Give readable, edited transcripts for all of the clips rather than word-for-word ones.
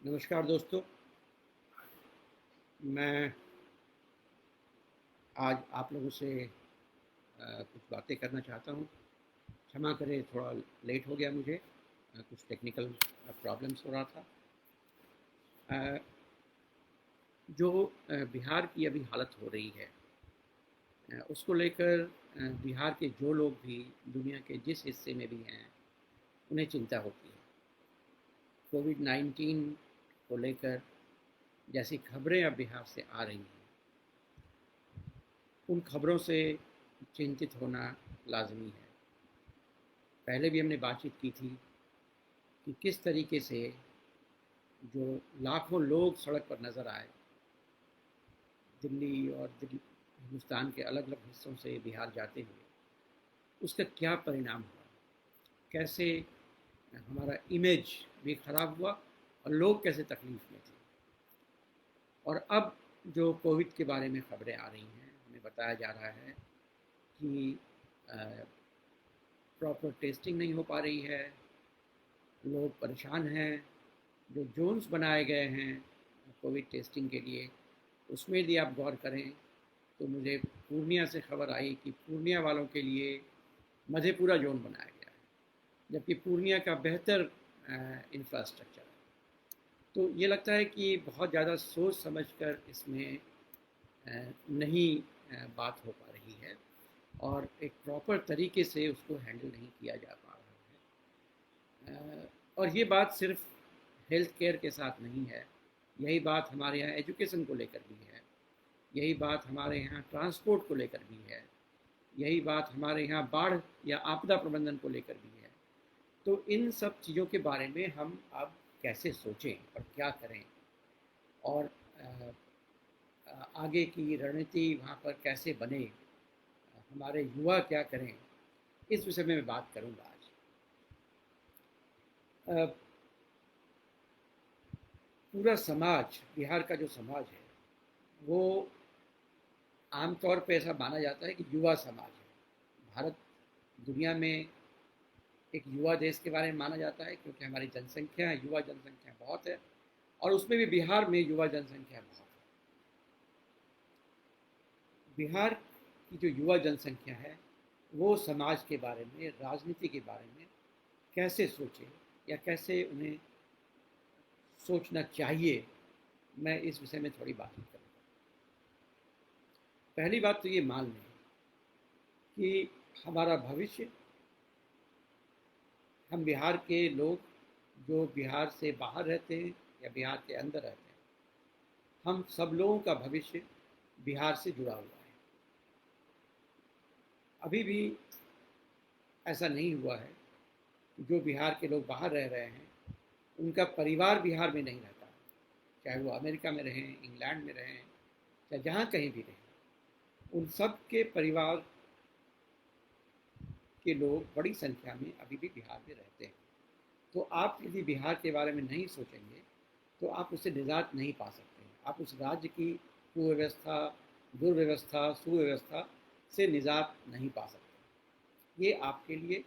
नमस्कार दोस्तों। मैं आज आप लोगों से कुछ बातें करना चाहता हूँ। क्षमा करें, थोड़ा लेट हो गया मुझे। कुछ टेक्निकल प्रॉब्लम्स हो रहा था। अ, जो बिहार की अभी हालत हो रही है, उसको लेकर बिहार के जो लोग भी दुनिया के जिस हिस्से में भी हैं, उन्हें चिंता होती है। कोविड-19 को लेकर जैसी खबरें अब बिहार से आ रही हैं, उन खबरों से चिंतित होना लाज़मी है। पहले भी हमने बातचीत की थी कि किस तरीके से जो लाखों लोग सड़क पर नज़र आए, दिल्ली और हिंदुस्तान के अलग अलग हिस्सों से बिहार जाते हुए, उसका क्या परिणाम हुआ, कैसे हमारा इमेज भी ख़राब हुआ और लोग कैसे तकलीफ़ में थे। और अब जो कोविड के बारे में खबरें आ रही हैं, हमें बताया जा रहा है कि प्रॉपर टेस्टिंग नहीं हो पा रही है, लोग परेशान हैं। जो जोन्स बनाए गए हैं कोविड टेस्टिंग के लिए, उसमें यदि आप गौर करें तो मुझे पूर्णिया से खबर आई कि पूर्णिया वालों के लिए मधेपुरा जोन बनाया गया है, जबकि पूर्णिया का बेहतर इंफ्रास्ट्रक्चर है। तो ये लगता है कि बहुत ज़्यादा सोच समझकर इसमें नहीं बात हो पा रही है और एक प्रॉपर तरीके से उसको हैंडल नहीं किया जा पा रहा है। और ये बात सिर्फ हेल्थ केयर के साथ नहीं है, यही बात हमारे यहाँ एजुकेशन को लेकर भी है, यही बात हमारे यहाँ ट्रांसपोर्ट को लेकर भी है, यही बात हमारे यहाँ बाढ़ या आपदा प्रबंधन को लेकर भी है। तो इन सब चीज़ों के बारे में हम अब कैसे सोचें और क्या करें, और आगे की रणनीति वहाँ पर कैसे बने, हमारे युवा क्या करें, इस विषय में मैं बात करूँगा आज। पूरा समाज, बिहार का जो समाज है, वो आमतौर पे ऐसा माना जाता है कि युवा समाज है। भारत दुनिया में एक युवा देश के बारे में माना जाता है, क्योंकि हमारी जनसंख्या, युवा जनसंख्या बहुत है, और उसमें भी बिहार में युवा जनसंख्या बहुत है। बिहार की जो युवा जनसंख्या है, वो समाज के बारे में, राजनीति के बारे में कैसे सोचे या कैसे उन्हें सोचना चाहिए, मैं इस विषय में थोड़ी बात करूँगा। पहली बात तो ये मान लें कि हमारा भविष्य, हम बिहार के लोग जो बिहार से बाहर रहते हैं या बिहार के अंदर रहते हैं, हम सब लोगों का भविष्य बिहार से जुड़ा हुआ है। अभी भी ऐसा नहीं हुआ है कि जो बिहार के लोग बाहर रह रहे हैं, उनका परिवार बिहार में नहीं रहता, चाहे वो अमेरिका में रहें, इंग्लैंड में रहें, चाहे जहाँ कहीं भी रहें, उन सब के परिवार के लोग बड़ी संख्या में अभी भी बिहार में रहते हैं। तो आप यदि बिहार के बारे में नहीं सोचेंगे तो आप उससे निजात नहीं पा सकते हैं। आप उस राज्य की कुव्यवस्था, दुर्व्यवस्था, सुव्यवस्था से निजात नहीं पा सकते। ये आपके लिए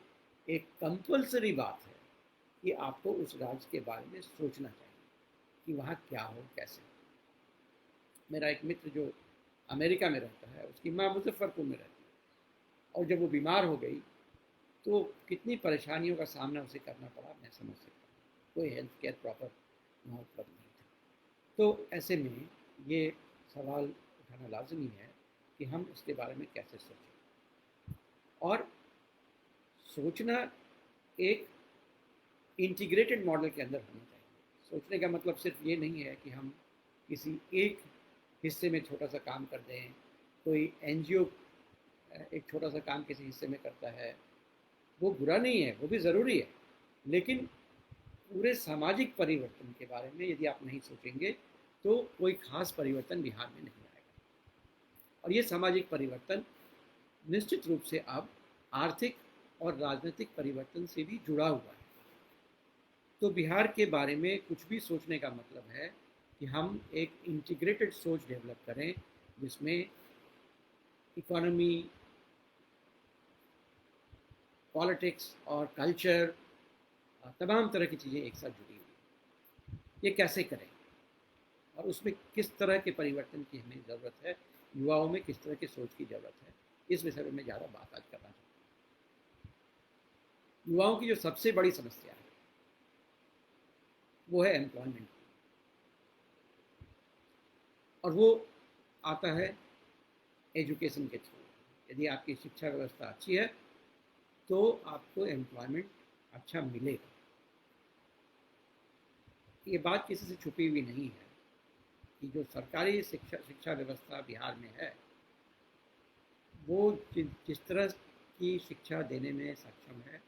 एक कंपल्सरी बात है कि आपको उस राज्य के बारे में सोचना चाहिए कि वहाँ क्या हो, कैसे। मेरा एक मित्र जो अमेरिका में रहता है, उसकी माँ मुजफ्फरपुर में रहती है, और जब वो बीमार हो गई तो कितनी परेशानियों का सामना उसे करना पड़ा, मैं समझ सकता हूँ। कोई हेल्थ केयर प्रॉपर वहाँ उपलब्ध नहीं था। तो ऐसे में ये सवाल उठाना लाजमी है कि हम उसके बारे में कैसे सोचें। और सोचना एक इंटीग्रेटेड मॉडल के अंदर होना चाहिए। सोचने का मतलब सिर्फ ये नहीं है कि हम किसी एक हिस्से में छोटा सा काम कर दें। कोई एनजीओ एक छोटा सा काम किसी हिस्से में करता है, वो बुरा नहीं है, वो भी ज़रूरी है, लेकिन पूरे सामाजिक परिवर्तन के बारे में यदि आप नहीं सोचेंगे तो कोई खास परिवर्तन बिहार में नहीं आएगा। और ये सामाजिक परिवर्तन निश्चित रूप से अब आर्थिक और राजनीतिक परिवर्तन से भी जुड़ा हुआ है। तो बिहार के बारे में कुछ भी सोचने का मतलब है कि हम एक इंटीग्रेटेड सोच डेवलप करें, जिसमें इकोनॉमी, पॉलिटिक्स और कल्चर, तमाम तरह की चीज़ें एक साथ जुड़ी हुई। ये कैसे करें और उसमें किस तरह के परिवर्तन की हमें ज़रूरत है, युवाओं में किस तरह की सोच की ज़रूरत है, इस विषय में मैं ज़्यादा बात आज करना चाहता हूँ। युवाओं की जो सबसे बड़ी समस्या है वो है एम्प्लॉयमेंट, और वो आता है एजुकेशन के थ्रू। यदि आपकी शिक्षा व्यवस्था अच्छी है तो आपको एम्प्लॉयमेंट अच्छा मिलेगा। ये बात किसी से छुपी हुई नहीं है कि जो सरकारी शिक्षा व्यवस्था बिहार में है वो जिस तरह की शिक्षा देने में सक्षम है,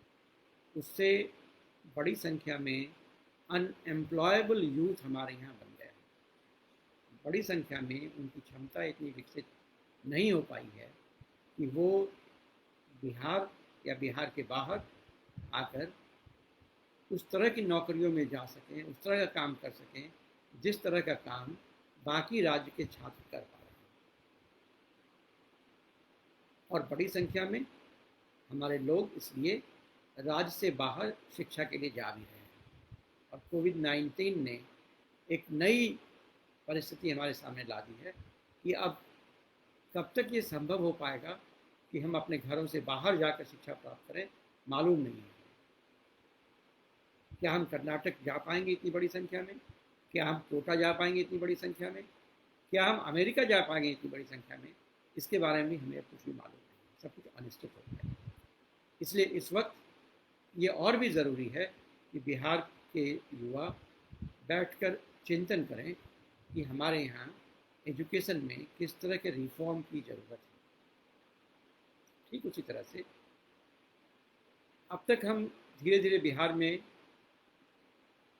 उससे बड़ी संख्या में अनएम्प्लॉयबल यूथ हमारे यहाँ बन गए हैं। बड़ी संख्या में उनकी क्षमता इतनी विकसित नहीं हो पाई है कि वो बिहार या बिहार के बाहर आकर उस तरह की नौकरियों में जा सकें, उस तरह का काम कर सकें जिस तरह का काम बाकी राज्य के छात्र कर पा रहे हैं। और बड़ी संख्या में हमारे लोग इसलिए राज्य से बाहर शिक्षा के लिए जा भी रहे हैं। और कोविड-19 ने एक नई परिस्थिति हमारे सामने ला दी है कि अब कब तक ये संभव हो पाएगा कि हम अपने घरों से बाहर जाकर शिक्षा प्राप्त करें, मालूम नहीं है। क्या हम कर्नाटक जा पाएंगे इतनी बड़ी संख्या में? क्या हम कोटा जा पाएंगे इतनी बड़ी संख्या में? क्या हम अमेरिका जा पाएंगे इतनी बड़ी संख्या में? इसके बारे में हमें कुछ भी मालूम नहीं, सब कुछ अनिश्चित हो गया है। इसलिए इस वक्त ये और भी ज़रूरी है कि बिहार के युवा बैठकर चिंतन करें कि हमारे यहाँ एजुकेशन में किस तरह के रिफॉर्म की ज़रूरत है। ठीक उसी तरह से अब तक हम धीरे धीरे बिहार में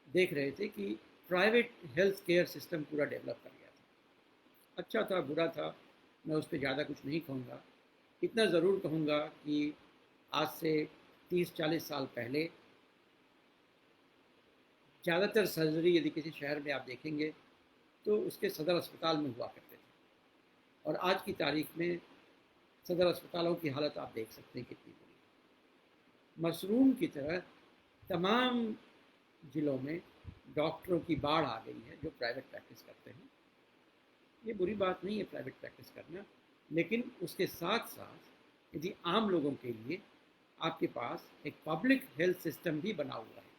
देख रहे थे कि प्राइवेट हेल्थ केयर सिस्टम पूरा डेवलप कर गया था। अच्छा था, बुरा था, मैं उस पर ज़्यादा कुछ नहीं कहूँगा। इतना ज़रूर कहूँगा कि आज से 30-40 साल पहले ज़्यादातर सर्जरी यदि किसी शहर में आप देखेंगे तो उसके सदर अस्पताल में हुआ करते थे, और आज की तारीख में सदर अस्पतालों की हालत आप देख सकते हैं कितनी बुरी है। मशरूम की तरह तमाम ज़िलों में डॉक्टरों की बाढ़ आ गई है जो प्राइवेट प्रैक्टिस करते हैं। ये बुरी बात नहीं है प्राइवेट प्रैक्टिस करना, लेकिन उसके साथ साथ यदि आम लोगों के लिए आपके पास एक पब्लिक हेल्थ सिस्टम भी बना हुआ है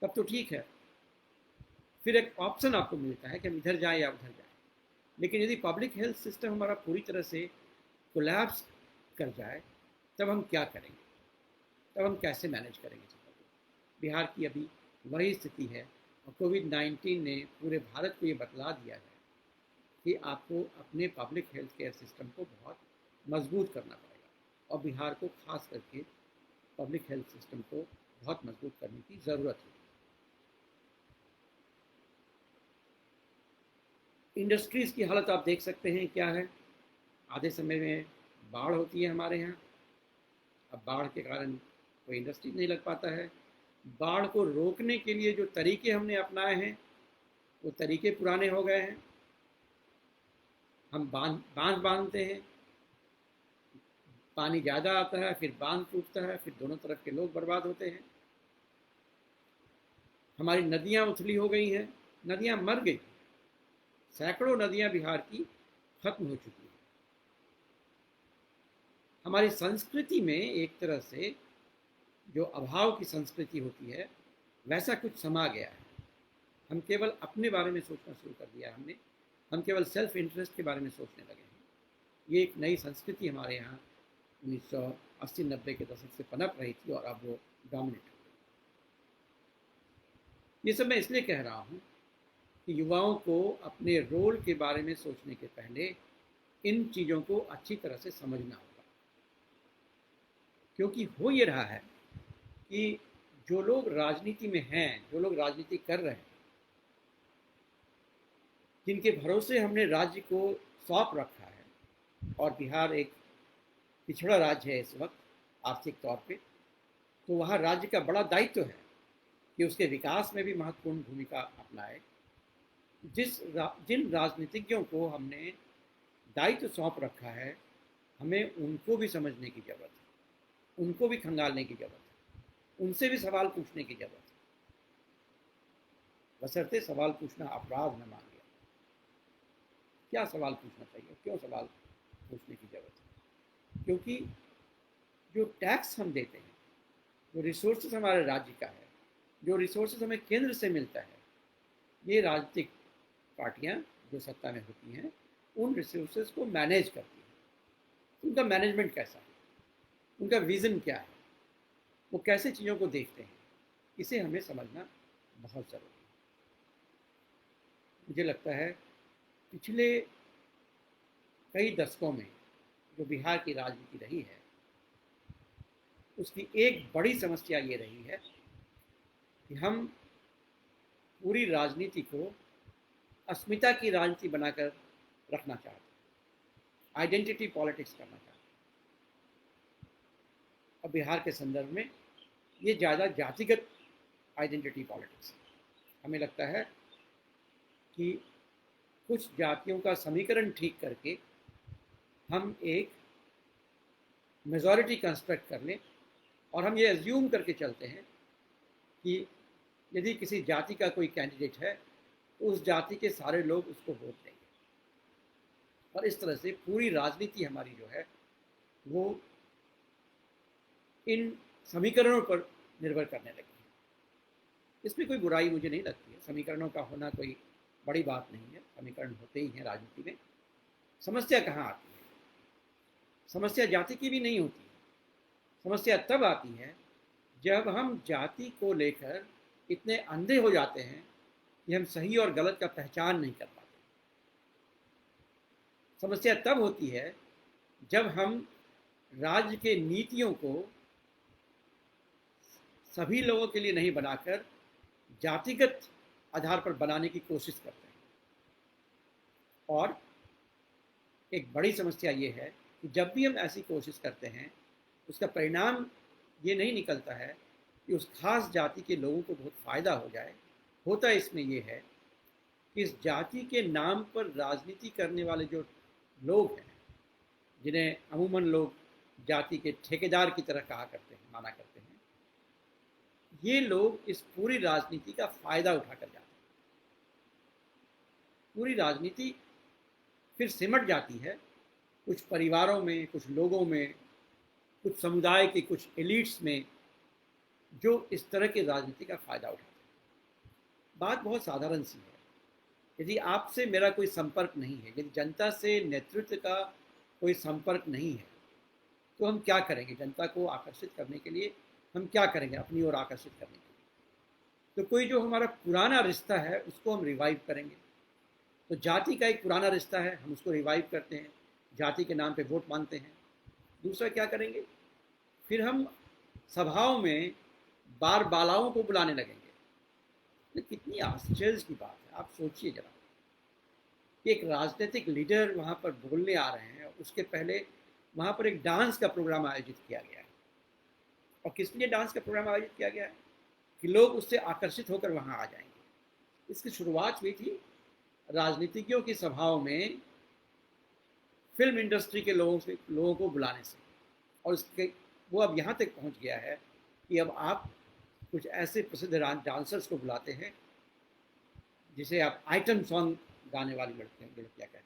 तब तो ठीक है, फिर एक ऑप्शन आपको मिलता है कि हम इधर जाएं या उधर जाएं। लेकिन यदि पब्लिक हेल्थ सिस्टम हमारा पूरी तरह से कोलैप्स कर जाए तब हम क्या करेंगे, तब हम कैसे मैनेज करेंगे चीज़ों को? बिहार की अभी वही स्थिति है, और कोविड-19 ने पूरे भारत को ये बतला दिया है कि आपको अपने पब्लिक हेल्थ केयर सिस्टम को बहुत मजबूत करना पड़ेगा, और बिहार को खास करके पब्लिक हेल्थ सिस्टम को बहुत मजबूत करने की ज़रूरत है। इंडस्ट्रीज़ की हालत आप देख सकते हैं क्या है। आधे समय में बाढ़ होती है हमारे यहाँ, अब बाढ़ के कारण कोई इंडस्ट्री नहीं लग पाता है। बाढ़ को रोकने के लिए जो तरीके हमने अपनाए हैं वो तरीके पुराने हो गए हैं। हम बांध बांधते हैं, पानी ज़्यादा आता है, फिर बांध टूटता है, फिर दोनों तरफ के लोग बर्बाद होते हैं। हमारी नदियाँ उथली हो गई हैं, नदियाँ मर गई, सैकड़ों नदियाँ बिहार की खत्म हो चुकी हैं। हमारी संस्कृति में एक तरह से जो अभाव की संस्कृति होती है वैसा कुछ समा गया है। हम केवल अपने बारे में सोचना शुरू कर दिया है हमने, हम केवल सेल्फ इंटरेस्ट के बारे में सोचने लगे हैं। ये एक नई संस्कृति हमारे यहाँ 1980-90 के दशक से पनप रही थी और अब वो डोमिनेट हो गई। ये सब मैं इसलिए कह रहा हूँ कि युवाओं को अपने रोल के बारे में सोचने के पहले इन चीज़ों को अच्छी तरह से समझना होगा, क्योंकि हो ये रहा है कि जो लोग राजनीति में हैं, जो लोग राजनीति कर रहे हैं, जिनके भरोसे हमने राज्य को सौंप रखा है, और बिहार एक पिछड़ा राज्य है इस वक्त आर्थिक तौर पे, तो वहाँ राज्य का बड़ा दायित्व है कि उसके विकास में भी महत्वपूर्ण भूमिका अपनाए। जिन राजनीतिज्ञों को हमने दायित्व सौंप रखा है, हमें उनको भी समझने की ज़रूरत है, उनको भी खंगालने की ज़रूरत है, उनसे भी सवाल पूछने की ज़रूरत है। बशर्ते सवाल पूछना अपराध न मान लिया। क्या सवाल पूछना चाहिए, क्यों सवाल पूछने की जरूरत है? क्योंकि जो टैक्स हम देते हैं, जो रिसोर्सेज हमारे राज्य का है, जो रिसोर्सेज हमें केंद्र से मिलता है, ये राजनीतिक पार्टियां जो सत्ता में होती हैं उन रिसोर्सेज को मैनेज करती हैं। उनका मैनेजमेंट कैसा है, उनका विज़न क्या है, वो कैसे चीज़ों को देखते हैं, इसे हमें समझना बहुत ज़रूरी है। मुझे लगता है पिछले कई दशकों में जो बिहार की राजनीति रही है, उसकी एक बड़ी समस्या ये रही है कि हम पूरी राजनीति को अस्मिता की राजनीति बनाकर रखना चाहते हैं, आइडेंटिटी पॉलिटिक्स करना चाहते हैं। और बिहार के संदर्भ में ये ज़्यादा जातिगत आइडेंटिटी पॉलिटिक्स है। हमें लगता है कि कुछ जातियों का समीकरण ठीक करके हम एक मेजॉरिटी कंस्ट्रक्ट कर लें और हम ये एज्यूम करके चलते हैं कि यदि किसी जाति का कोई कैंडिडेट है तो उस जाति के सारे लोग उसको वोट देंगे, और इस तरह से पूरी राजनीति हमारी जो है वो इन समीकरणों पर निर्भर करने लगी है। इसमें कोई बुराई मुझे नहीं लगती है, समीकरणों का होना कोई बड़ी बात नहीं है, समीकरण होते ही हैं राजनीति में। समस्या कहाँ आती है? समस्या जाति की भी नहीं होती है। समस्या तब आती है जब हम जाति को लेकर इतने अंधे हो जाते हैं कि हम सही और गलत का पहचान नहीं कर पाते। समस्या तब होती है जब हम राज्य के नीतियों को सभी लोगों के लिए नहीं बनाकर जातिगत आधार पर बनाने की कोशिश करते हैं। और एक बड़ी समस्या ये है कि जब भी हम ऐसी कोशिश करते हैं उसका परिणाम ये नहीं निकलता है कि उस खास जाति के लोगों को बहुत फ़ायदा हो जाए। होता इसमें यह है कि इस जाति के नाम पर राजनीति करने वाले जो लोग हैं, जिन्हें अमूमन लोग जाति के ठेकेदार की तरह कहा करते हैं, माना करते हैं, ये लोग इस पूरी राजनीति का फ़ायदा उठाकर जाते हैं। पूरी राजनीति फिर सिमट जाती है कुछ परिवारों में, कुछ लोगों में, कुछ समुदाय के कुछ एलिट्स में, जो इस तरह की राजनीति का फ़ायदा उठाते हैं। बात बहुत साधारण सी है। यदि आपसे मेरा कोई संपर्क नहीं है, यदि जनता से नेतृत्व का कोई संपर्क नहीं है, तो हम क्या करेंगे? जनता को आकर्षित करने के लिए हम क्या करेंगे अपनी ओर आकर्षित करने के लिए? तो कोई जो हमारा पुराना रिश्ता है उसको हम रिवाइव करेंगे। तो जाति का एक पुराना रिश्ता है, हम उसको रिवाइव करते हैं, जाति के नाम पे वोट मांगते हैं। दूसरा क्या करेंगे? फिर हम सभाओं में बार बालाओं को बुलाने लगेंगे। ये कितनी आश्चर्य की बात है, आप सोचिए जरा। एक राजनीतिक लीडर वहाँ पर बोलने आ रहे हैं, उसके पहले वहाँ पर एक डांस का प्रोग्राम आयोजित किया गया है। और किस लिए डांस का प्रोग्राम आयोजित किया गया है? कि लोग उससे आकर्षित होकर वहाँ आ जाएंगे। इसकी शुरुआत हुई थी राजनीतिज्ञों की सभाओं में फिल्म इंडस्ट्री के लोगों को बुलाने से, और इसके वो अब यहाँ तक पहुँच गया है कि अब आप कुछ ऐसे प्रसिद्ध डांसर्स को बुलाते हैं जिसे आप आइटम सॉन्ग गाने वाली लड़कियाँ कहते हैं।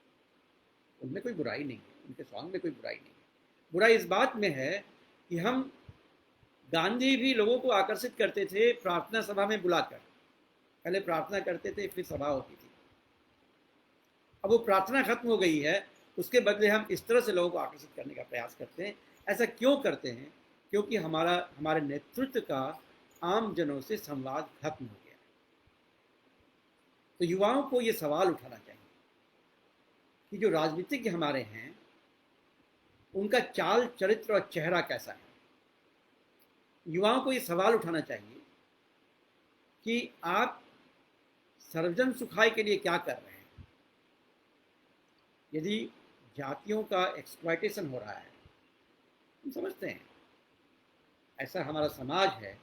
उनमें कोई बुराई नहीं है, उनके सॉन्ग में कोई बुराई नहीं है। बुराई इस बात में है कि हम गांधी भी लोगों को आकर्षित करते थे प्रार्थना सभा में बुलाकर। पहले प्रार्थना करते थे, फिर सभा होती थी। अब वो प्रार्थना खत्म हो गई है, उसके बदले हम इस तरह से लोगों को आकर्षित करने का प्रयास करते हैं। ऐसा क्यों करते हैं? क्योंकि हमारे नेतृत्व का आम जनों से संवाद खत्म हो गया। तो युवाओं को ये सवाल उठाना चाहिए कि जो राजनीतिज्ञ हमारे हैं उनका चाल चरित्र और चेहरा कैसा है। युवाओं को ये सवाल उठाना चाहिए कि आप सर्वजन सुखाय के लिए क्या कर रहे हैं। यदि जातियों का एक्सप्लॉयटेशन हो रहा है, हम समझते हैं ऐसा हमारा समाज है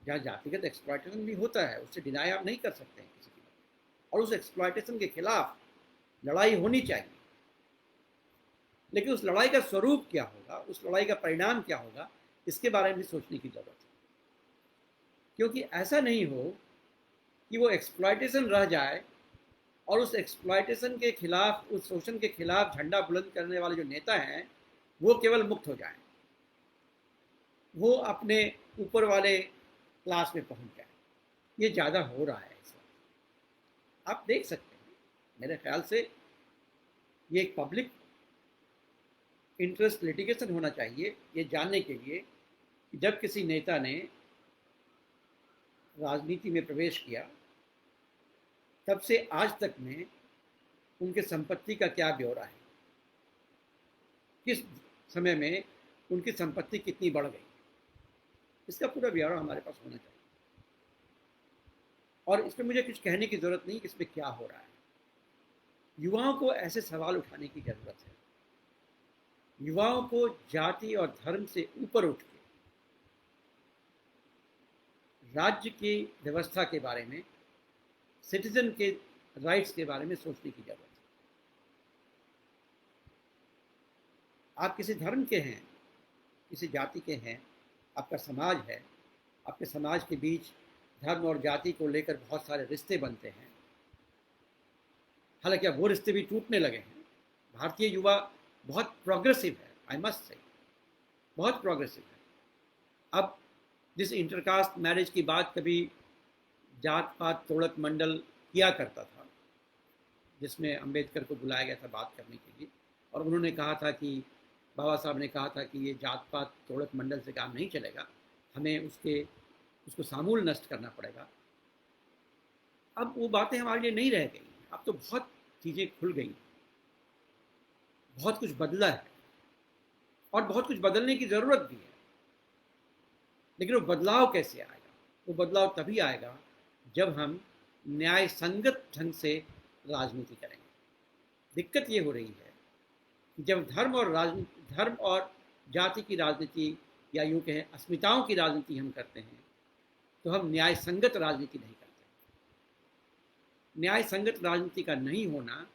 जहाँ जातिगत एक्सप्लॉयटेशन भी होता है, उससे डिनाई आप नहीं कर सकते हैं किसी की, और उस एक्सप्लॉयटेशन के खिलाफ लड़ाई होनी चाहिए। लेकिन उस लड़ाई का स्वरूप क्या होगा, उस लड़ाई का परिणाम क्या होगा, इसके बारे में भी सोचने की जरूरत है। क्योंकि ऐसा नहीं हो कि वो एक्सप्लॉयटेशन रह जाए और उस एक्सप्लॉयटेशन के खिलाफ, उस शोषण के खिलाफ झंडा बुलंद करने वाले जो नेता हैं वो केवल मुक्त हो जाएं, वो अपने ऊपर वाले क्लास में पहुंच जाए। ये ज़्यादा हो रहा है इस वक्त, आप देख सकते हैं। मेरे ख्याल से ये एक पब्लिक इंटरेस्ट लिटिगेशन होना चाहिए ये जानने के लिए कि जब किसी नेता ने राजनीति में प्रवेश किया तब से आज तक में उनके संपत्ति का क्या ब्यौरा है, किस समय में उनकी संपत्ति कितनी बढ़ गई, इसका पूरा ब्यौरा हमारे पास होना चाहिए। और इसमें मुझे कुछ कहने की ज़रूरत नहीं कि इसमें क्या हो रहा है। युवाओं को ऐसे सवाल उठाने की ज़रूरत है। युवाओं को जाति और धर्म से ऊपर उठ के राज्य की व्यवस्था के बारे में, सिटीजन के राइट्स के बारे में सोचने की जरूरत है। आप किसी धर्म के हैं, किसी जाति के हैं, आपका समाज है, आपके समाज के बीच धर्म और जाति को लेकर बहुत सारे रिश्ते बनते हैं। हालांकि अब वो रिश्ते भी टूटने लगे हैं। भारतीय युवा बहुत प्रोग्रेसिव है, आई मस्ट से, बहुत प्रोग्रेसिव है। अब जिस इंटरकास्ट मैरिज की बात कभी जात पात तोड़क मंडल किया करता था, जिसमें अंबेडकर को बुलाया गया था बात करने के लिए, और उन्होंने कहा था कि बाबा साहब ने कहा था कि ये जात पात तोड़क मंडल से काम नहीं चलेगा, हमें उसको सामूल नष्ट करना पड़ेगा। अब वो बातें हमारे लिए नहीं रह गई। अब तो बहुत चीज़ें खुल गई, बहुत कुछ बदला है और बहुत कुछ बदलने की ज़रूरत भी है। लेकिन वो बदलाव कैसे आएगा? वो बदलाव तभी आएगा जब हम न्याय संगत ढंग से राजनीति करेंगे। दिक्कत ये हो रही है कि जब धर्म और जाति की राजनीति, या यूँ कहें अस्मिताओं की राजनीति हम करते हैं, तो हम न्याय संगत राजनीति नहीं करते। न्याय संगत राजनीति का नहीं होना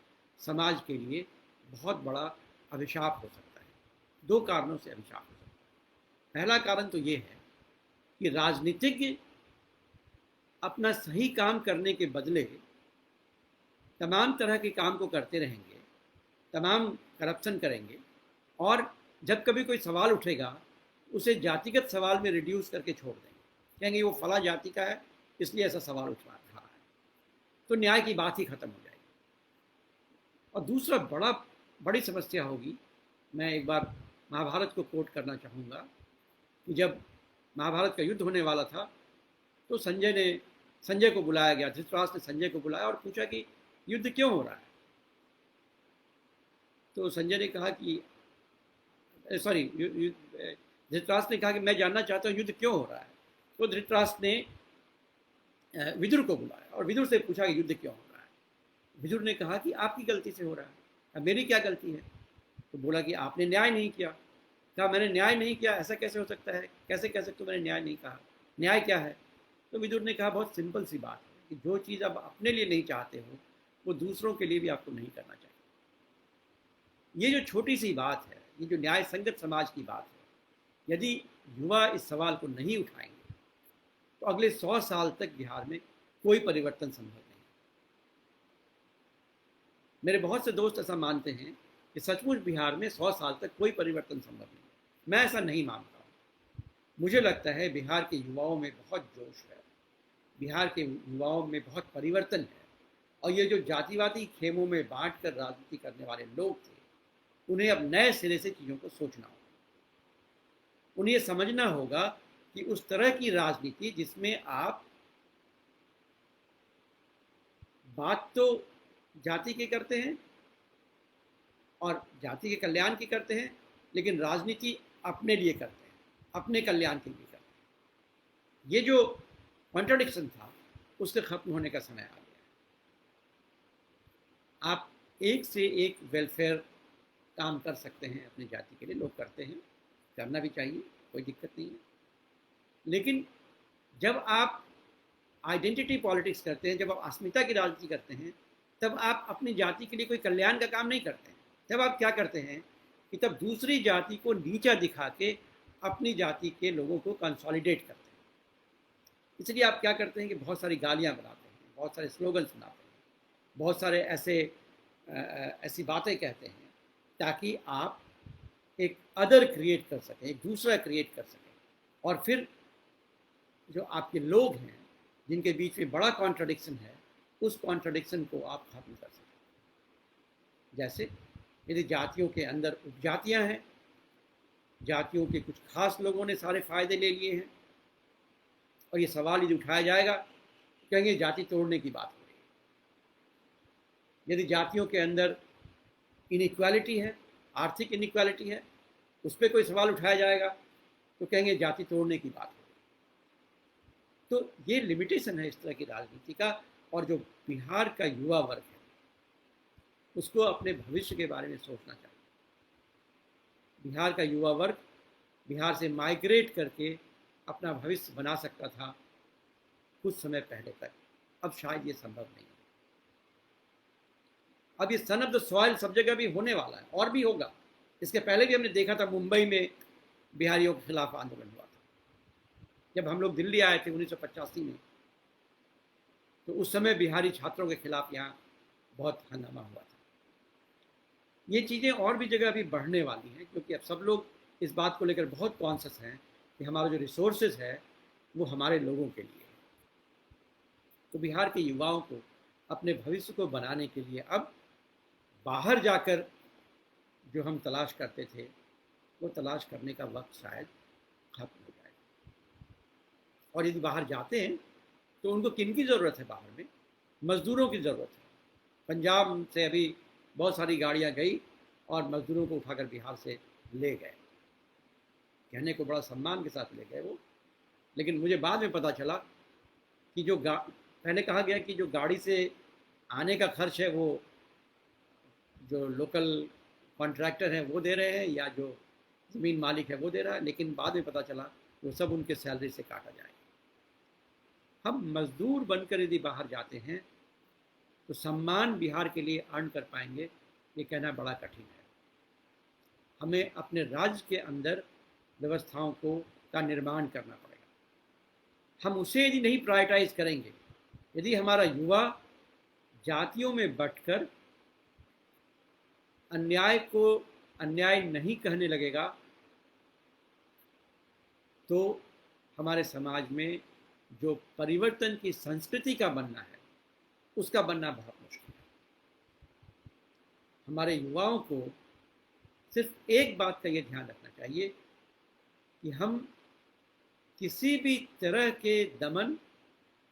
समाज के लिए बहुत बड़ा अभिशाप हो सकता है। दो कारणों से अभिशाप हो सकता है। पहला कारण तो ये है कि राजनीतिज्ञ अपना सही काम करने के बदले तमाम तरह के काम को करते रहेंगे, तमाम करप्शन करेंगे, और जब कभी कोई सवाल उठेगा उसे जातिगत सवाल में रिड्यूस करके छोड़ देंगे। कहेंगे वो फला जाति का है इसलिए ऐसा सवाल उठ रहा है, तो न्याय की बात ही खत्म हो जाएगी। और दूसरा बड़ी समस्या होगी, मैं एक बार महाभारत को कोट करना चाहूँगा कि जब महाभारत का युद्ध होने वाला था तो संजय को बुलाया गया, धृतराष्ट्र ने संजय को बुलाया और पूछा कि युद्ध क्यों हो रहा है। तो संजय ने कहा कि धृतराष्ट्र ने कहा कि मैं जानना चाहता हूँ युद्ध क्यों हो रहा है। तो धृतराष्ट्र ने विदुर को बुलाया और विदुर से पूछा कि युद्ध क्यों हो रहा है। विदुर ने कहा कि आपकी गलती से हो रहा है। अब मेरी क्या गलती है? तो बोला कि आपने न्याय नहीं किया। कहा मैंने न्याय नहीं किया, ऐसा कैसे हो सकता है, कैसे कह सकते हो मैंने न्याय नहीं कहा, न्याय क्या है? तो विदुर ने कहा बहुत सिंपल सी बात है कि जो चीज़ आप अपने लिए नहीं चाहते हो वो दूसरों के लिए भी आपको नहीं करना चाहिए। ये जो छोटी सी बात है, ये जो न्याय संगत समाज की बात है, यदि युवा इस सवाल को नहीं उठाएंगे तो अगले 100 साल तक बिहार में कोई परिवर्तन संभव नहीं। मेरे बहुत से दोस्त ऐसा मानते हैं कि सचमुच बिहार में 100 साल तक कोई परिवर्तन संभव नहीं। मैं ऐसा नहीं मानता हूँ। मुझे लगता है बिहार के युवाओं में बहुत जोश है, बिहार के युवाओं में बहुत परिवर्तन है, और ये जो जातिवादी खेमों में बांट कर राजनीति करने वाले लोग थे, उन्हें अब नए सिरे से चीज़ों को सोचना होगा। उन्हें समझना होगा कि उस तरह की राजनीति जिसमें आप बात तो जाति की करते हैं और जाति के कल्याण की करते हैं, लेकिन राजनीति अपने लिए करते हैं, अपने कल्याण के लिए करते हैं। ये जो कॉन्ट्रडिक्शन था उसके खत्म होने का समय आ गया। आप एक से एक वेलफेयर काम कर सकते हैं अपनी जाति के लिए, लोग करते हैं, करना भी चाहिए, कोई दिक्कत नहीं है। लेकिन जब आप आइडेंटिटी पॉलिटिक्स करते हैं, जब आप अस्मिता की राजनीति करते हैं, तब आप अपनी जाति के लिए कोई कल्याण का काम नहीं करते हैं। तब आप क्या करते हैं कि तब दूसरी जाति को नीचा दिखा के अपनी जाति के लोगों को कंसोलिडेट करते हैं। इसलिए आप क्या करते हैं कि बहुत सारी गालियाँ बनाते हैं, बहुत सारे स्लोगन सुनाते हैं, बहुत सारे ऐसी बातें कहते हैं ताकि आप एक अदर क्रिएट कर सकें, एक दूसरा क्रिएट कर सकें, और फिर जो आपके लोग हैं जिनके बीच में बड़ा कॉन्ट्रडिक्शन है, उस कॉन्ट्रडिक्शन को आप खत्म कर सकें। जैसे यदि जातियों के अंदर उपजातियां हैं, जातियों के कुछ खास लोगों ने सारे फायदे ले लिए हैं, और ये सवाल यदि उठाया जाएगा तो कहेंगे जाति तोड़ने की बात हो रही है। यदि जातियों के अंदर इनइक्वालिटी है, आर्थिक इनइक्वालिटी है, उस पर कोई सवाल उठाया जाएगा तो कहेंगे जाति तोड़ने की बात हो रही है। तो ये लिमिटेशन है इस तरह की राजनीति का। और जो बिहार का युवा वर्ग है उसको अपने भविष्य के बारे में सोचना चाहिए। बिहार का युवा वर्ग बिहार से माइग्रेट करके अपना भविष्य बना सकता था कुछ समय पहले तक, अब शायद ये संभव नहीं है। अब ये सन ऑफ द सॉइल सब जगह भी होने वाला है और भी होगा। इसके पहले भी हमने देखा था, मुंबई में बिहारियों के खिलाफ आंदोलन हुआ था। जब हम लोग दिल्ली आए थे 1985 में, तो उस समय बिहारी छात्रों के खिलाफ यहाँ बहुत हंगामा हुआ था। ये चीज़ें और भी जगह अभी बढ़ने वाली हैं, क्योंकि अब सब लोग इस बात को लेकर बहुत कॉन्शियस हैं कि हमारा जो रिसोर्सेज है वो हमारे लोगों के लिए है। तो बिहार के युवाओं को अपने भविष्य को बनाने के लिए अब बाहर जाकर जो हम तलाश करते थे वो तलाश करने का वक्त शायद खत्म हो जाएगा। और यदि बाहर जाते हैं तो उनको किन की ज़रूरत है? बाहर में मज़दूरों की ज़रूरत है। पंजाब से अभी बहुत सारी गाड़ियाँ गई और मज़दूरों को उठाकर बिहार से ले गए। कहने को बड़ा सम्मान के साथ ले गए वो, लेकिन मुझे बाद में पता चला कि जो पहले कहा गया कि जो गाड़ी से आने का खर्च है वो जो लोकल कॉन्ट्रैक्टर है वो दे रहे हैं या जो ज़मीन मालिक है वो दे रहा है, लेकिन बाद में पता चला वो सब उनके सैलरी से काटा जाएगा। हम मज़दूर बनकर यदि बाहर जाते हैं तो सम्मान बिहार के लिए अर्न कर पाएंगे, ये कहना बड़ा कठिन है। हमें अपने राज्य के अंदर व्यवस्थाओं का निर्माण करना पड़ेगा। हम उसे यदि नहीं प्रायोरिटाइज करेंगे, यदि हमारा युवा जातियों में बंटकर अन्याय को अन्याय नहीं कहने लगेगा, तो हमारे समाज में जो परिवर्तन की संस्कृति का बनना है उसका बनना बहुत मुश्किल है। हमारे युवाओं को सिर्फ एक बात का ये ध्यान रखना चाहिए कि हम किसी भी तरह के दमन,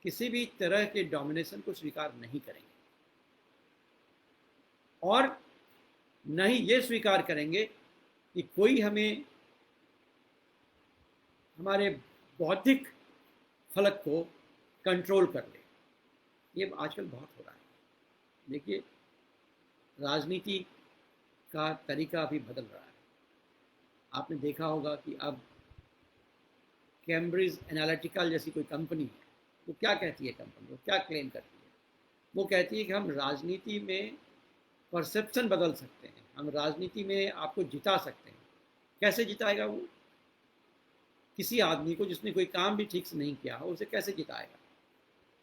किसी भी तरह के डोमिनेशन को स्वीकार नहीं करेंगे, और न ही ये स्वीकार करेंगे कि कोई हमें हमारे बौद्धिक फलक को कंट्रोल कर ले। ये आजकल बहुत हो रहा है। देखिए, राजनीति का तरीका भी बदल रहा है। आपने देखा होगा कि अब कैम्ब्रिज एनालिटिका जैसी कोई कंपनी है, वो क्या कहती है? कंपनी वो क्या क्लेम करती है? वो कहती है कि हम राजनीति में परसेप्शन बदल सकते हैं, हम राजनीति में आपको जिता सकते हैं। कैसे जिताएगा वो? किसी आदमी को जिसने कोई काम भी ठीक से नहीं किया हो उसे कैसे जिताएगा?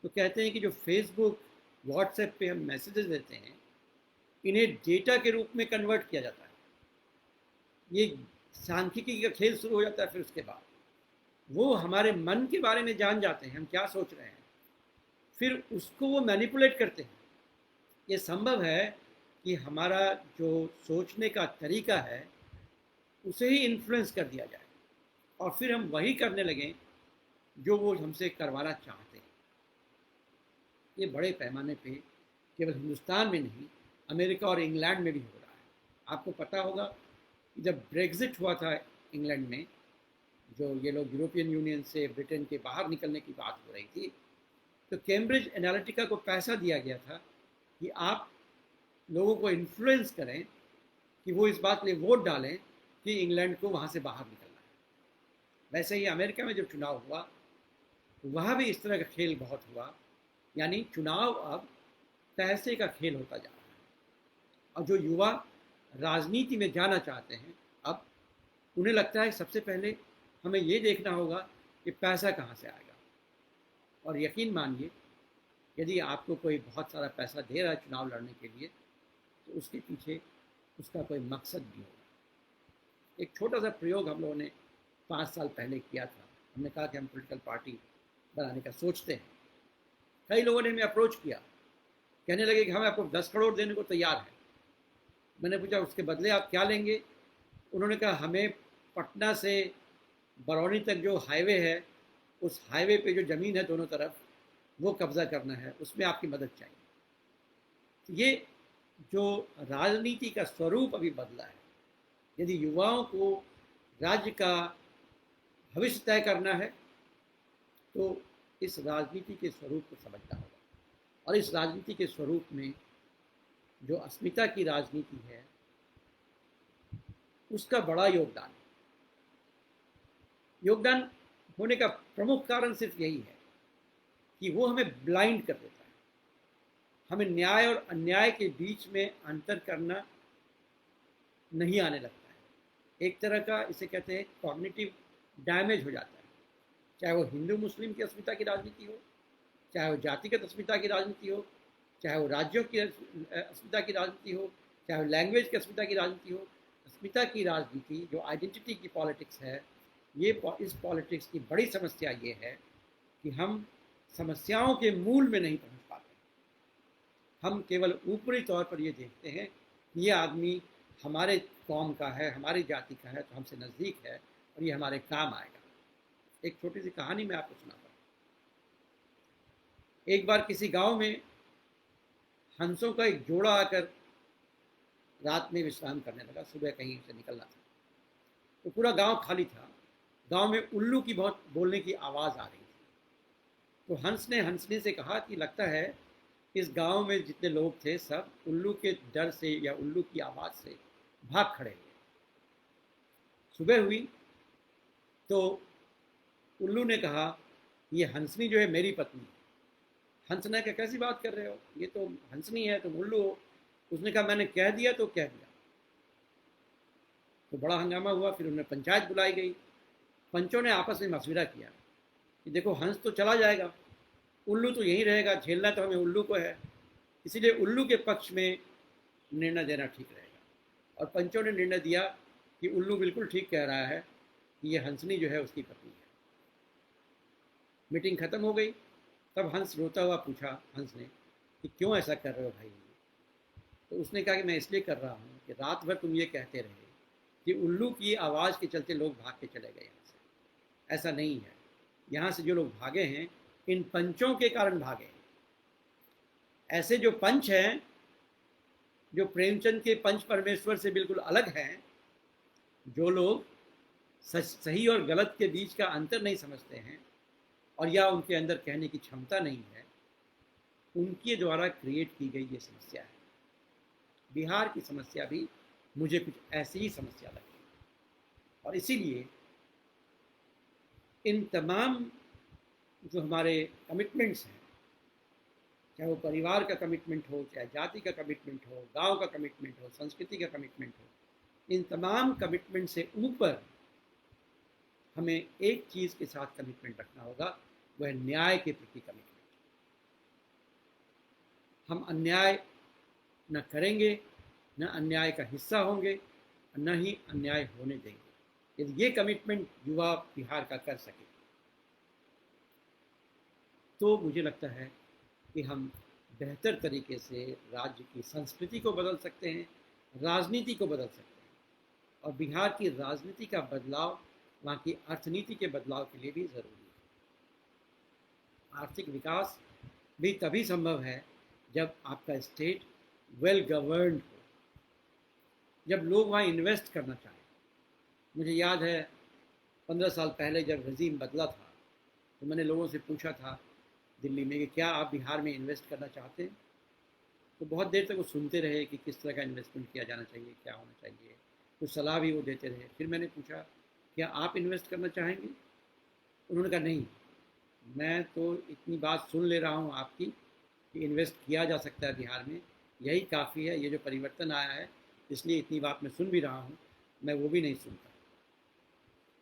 तो कहते हैं कि जो फेसबुक, व्हाट्सएप पे हम मैसेजेस देते हैं, इन्हें डेटा के रूप में कन्वर्ट किया जाता है। ये सांख्यिकी का खेल शुरू हो जाता है। फिर उसके बाद वो हमारे मन के बारे में जान जाते हैं, हम क्या सोच रहे हैं, फिर उसको वो मैनिपुलेट करते हैं। ये संभव है कि हमारा जो सोचने का तरीका है उसे ही इन्फ्लुएंस कर दिया जाए और फिर हम वही करने लगें जो वो हमसे करवाना चाहते हैं। ये बड़े पैमाने पे केवल हिंदुस्तान में नहीं, अमेरिका और इंग्लैंड में भी हो रहा है। आपको पता होगा कि जब ब्रेग्जिट हुआ था इंग्लैंड में, जो ये लोग यूरोपियन यूनियन से ब्रिटेन के बाहर निकलने की बात हो रही थी, तो कैम्ब्रिज एनालिटिका को पैसा दिया गया था कि आप लोगों को इन्फ्लुएंस करें कि वो इस बात के लिए वोट डालें कि इंग्लैंड को वहाँ से बाहर निकलना है। वैसे ही अमेरिका में जब चुनाव हुआ वहाँ भी इस तरह का खेल बहुत हुआ, यानी चुनाव अब पैसे का खेल होता जा रहा है। और जो युवा राजनीति में जाना चाहते हैं, अब उन्हें लगता है सबसे पहले हमें ये देखना होगा कि पैसा कहाँ से आएगा। और यकीन मानिए यदि आपको कोई बहुत सारा पैसा दे रहा है चुनाव लड़ने के लिए, तो उसके पीछे उसका कोई मकसद भी होगा। एक छोटा सा प्रयोग हम लोगों ने 5 साल पहले किया था। हमने कहा कि हम पॉलिटिकल पार्टी बनाने का सोचते हैं। कई लोगों ने हमें अप्रोच किया, कहने लगे कि हम आपको 10 करोड़ देने को तैयार हैं। मैंने पूछा उसके बदले आप क्या लेंगे? उन्होंने कहा हमें पटना से बरौनी तक जो हाईवे है, उस हाईवे पे जो ज़मीन है दोनों तरफ, वो कब्ज़ा करना है, उसमें आपकी मदद चाहिए। तो ये जो राजनीति का स्वरूप अभी बदला है, यदि युवाओं को राज्य का भविष्य तय करना है तो इस राजनीति के स्वरूप को समझना होगा। और इस राजनीति के स्वरूप में जो अस्मिता की राजनीति है, उसका बड़ा योगदान होने का प्रमुख कारण सिर्फ यही है कि वो हमें ब्लाइंड कर देता है। हमें न्याय और अन्याय के बीच में अंतर करना नहीं आने लगता है। एक तरह का इसे कहते हैं कॉग्निटिव डैमेज हो जाता है। चाहे वो हिंदू मुस्लिम की अस्मिता की राजनीति हो, चाहे वो जातिगत अस्मिता की राजनीति हो, चाहे वो राज्यों की अस्मिता की राजनीति हो, चाहे वो लैंग्वेज की अस्मिता की राजनीति हो। अस्मिता की राजनीति जो आइडेंटिटी की पॉलिटिक्स है, इस पॉलिटिक्स की बड़ी समस्या ये है कि हम समस्याओं के मूल में नहीं पहुंच पाते। हम केवल ऊपरी तौर पर ये देखते हैं कि ये आदमी हमारे कौम का है, हमारी जाति का है, तो हमसे नज़दीक है और ये हमारे काम आएगा। एक छोटी सी कहानी मैं आपको सुनाता हूँ। एक बार किसी गांव में हंसों का एक जोड़ा आकर रात में विश्राम करने लगा। सुबह कहीं से निकलना था तो पूरा गांव खाली था। गांव में उल्लू की बहुत बोलने की आवाज़ आ रही थी। तो हंस ने हंसने से कहा कि लगता है इस गांव में जितने लोग थे सब उल्लू के डर से या उल्लू की आवाज़ से भाग खड़े हुए। सुबह हुई तो उल्लू ने कहा ये हंसनी जो है मेरी पत्नी है। हंस ने कहा कैसी बात कर रहे हो, ये तो हंसनी है, तुम उल्लू हो। उसने कहा मैंने कह दिया तो कह दिया। तो बड़ा हंगामा हुआ। फिर उन्हें पंचायत बुलाई गई। पंचों ने आपस में मशविरा किया कि देखो हंस तो चला जाएगा, उल्लू तो यहीं रहेगा, झेलना तो हमें उल्लू को है, इसीलिए उल्लू के पक्ष में निर्णय देना ठीक रहेगा। और पंचों ने निर्णय दिया कि उल्लू बिल्कुल ठीक कह रहा है कि ये हंसनी जो है उसकी पत्नी है। मीटिंग खत्म हो गई। तब हंस रोता हुआ पूछा हंस ने कि क्यों ऐसा कर रहे हो भाई? तो उसने कहा कि मैं इसलिए कर रहा हूँ कि रात भर तुम ये कहते रहे कि उल्लू की आवाज़ के चलते लोग भाग के चले गए यहाँ से। ऐसा नहीं है। यहाँ से जो लोग भागे हैं इन पंचों के कारण भागे हैं। ऐसे जो पंच हैं, जो प्रेमचंद के पंच परमेश्वर से बिल्कुल अलग हैं, जो लोग सही और गलत के बीच का अंतर नहीं समझते हैं और या उनके अंदर कहने की क्षमता नहीं है, उनके द्वारा क्रिएट की गई ये समस्या है। बिहार की समस्या भी मुझे कुछ ऐसी ही समस्या लगी और इसीलिए इन तमाम जो हमारे कमिटमेंट्स हैं, चाहे वो परिवार का कमिटमेंट हो, चाहे जाति का कमिटमेंट हो, गांव का कमिटमेंट हो, संस्कृति का कमिटमेंट हो, इन तमाम कमिटमेंट से ऊपर हमें एक चीज़ के साथ कमिटमेंट रखना होगा, वह है न्याय के प्रति कमिटमेंट। हम अन्याय न करेंगे, न अन्याय का हिस्सा होंगे, न ही अन्याय होने देंगे। यदि ये कमिटमेंट युवा बिहार का कर सके तो मुझे लगता है कि हम बेहतर तरीके से राज्य की संस्कृति को बदल सकते हैं, राजनीति को बदल सकते हैं। और बिहार की राजनीति का बदलाव वहाँ की अर्थनीति के बदलाव के लिए भी ज़रूरी है। आर्थिक विकास भी तभी संभव है जब आपका स्टेट वेल गवर्नड हो, जब लोग वहाँ इन्वेस्ट करना चाहें। मुझे याद है 15 साल पहले जब रजीम बदला था तो मैंने लोगों से पूछा था दिल्ली में कि क्या आप बिहार में इन्वेस्ट करना चाहते हैं? तो बहुत देर तक वो सुनते रहे कि किस तरह का इन्वेस्टमेंट किया जाना चाहिए, क्या होना चाहिए, कुछ सलाह भी वो देते रहे। फिर मैंने पूछा क्या आप इन्वेस्ट करना चाहेंगे? उन्होंने कहा नहीं, मैं तो इतनी बात सुन ले रहा हूँ आपकी कि इन्वेस्ट किया जा सकता है बिहार में, यही काफ़ी है, ये जो परिवर्तन आया है इसलिए इतनी बात मैं सुन भी रहा हूँ, मैं वो भी नहीं सुनता।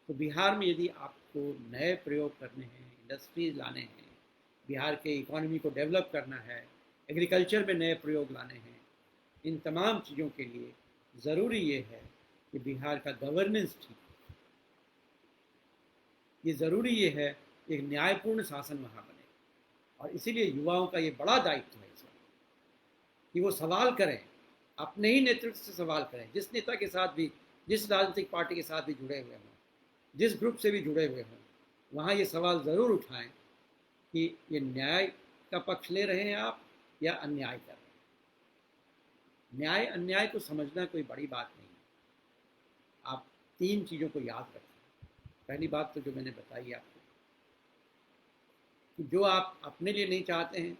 तो बिहार में यदि आपको नए प्रयोग करने हैं, इंडस्ट्रीज लाने हैं, बिहार के इकोनॉमी को डेवलप करना है, एग्रीकल्चर में नए प्रयोग लाने हैं। इन तमाम चीज़ों के लिए ज़रूरी ये है कि बिहार का गवर्नेंस ठीक हो। ये ज़रूरी ये है एक न्यायपूर्ण शासन वहाँ बने, और इसीलिए युवाओं का ये बड़ा दायित्व है इसमें कि वो सवाल करें, अपने ही नेतृत्व से सवाल करें, जिस नेता के साथ भी, जिस राजनीतिक पार्टी के साथ भी जुड़े हुए हों, जिस ग्रुप से भी जुड़े हुए हों, वहाँ ये सवाल ज़रूर उठाएं कि ये न्याय का पक्ष ले रहे हैं आप या अन्याय कर रहे हैं। न्याय अन्याय को समझना कोई बड़ी बात नहीं है। आप 3 चीज़ों को याद रखें। पहली बात तो जो मैंने बताई आपको कि जो आप अपने लिए नहीं चाहते हैं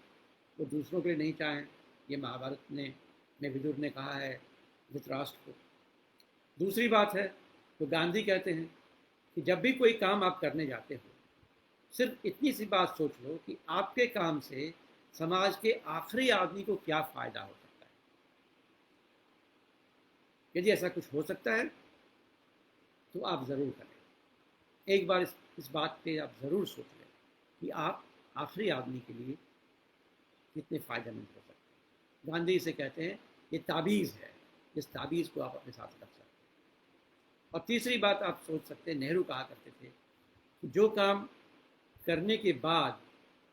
वो दूसरों के लिए नहीं चाहें। ये महाभारत में विदुर ने कहा है धृतराष्ट्र को। दूसरी बात है तो गांधी कहते हैं कि जब भी कोई काम आप करने जाते हो, सिर्फ इतनी सी बात सोच लो कि आपके काम से समाज के आखिरी आदमी को क्या फ़ायदा हो सकता है। यदि ऐसा कुछ हो सकता है तो आप ज़रूर करें। एक बार इस बात पे आप ज़रूर सोच लें कि आप आखिरी आदमी के लिए कितने फ़ायदेमंद हो सकते हैं। गांधी इसे कहते हैं ये ताबीज़ है, इस ताबीज़ को आप अपने साथ रख सकते हैं। और तीसरी बात आप सोच सकते हैं, नेहरू कहा करते थे कि जो काम करने के बाद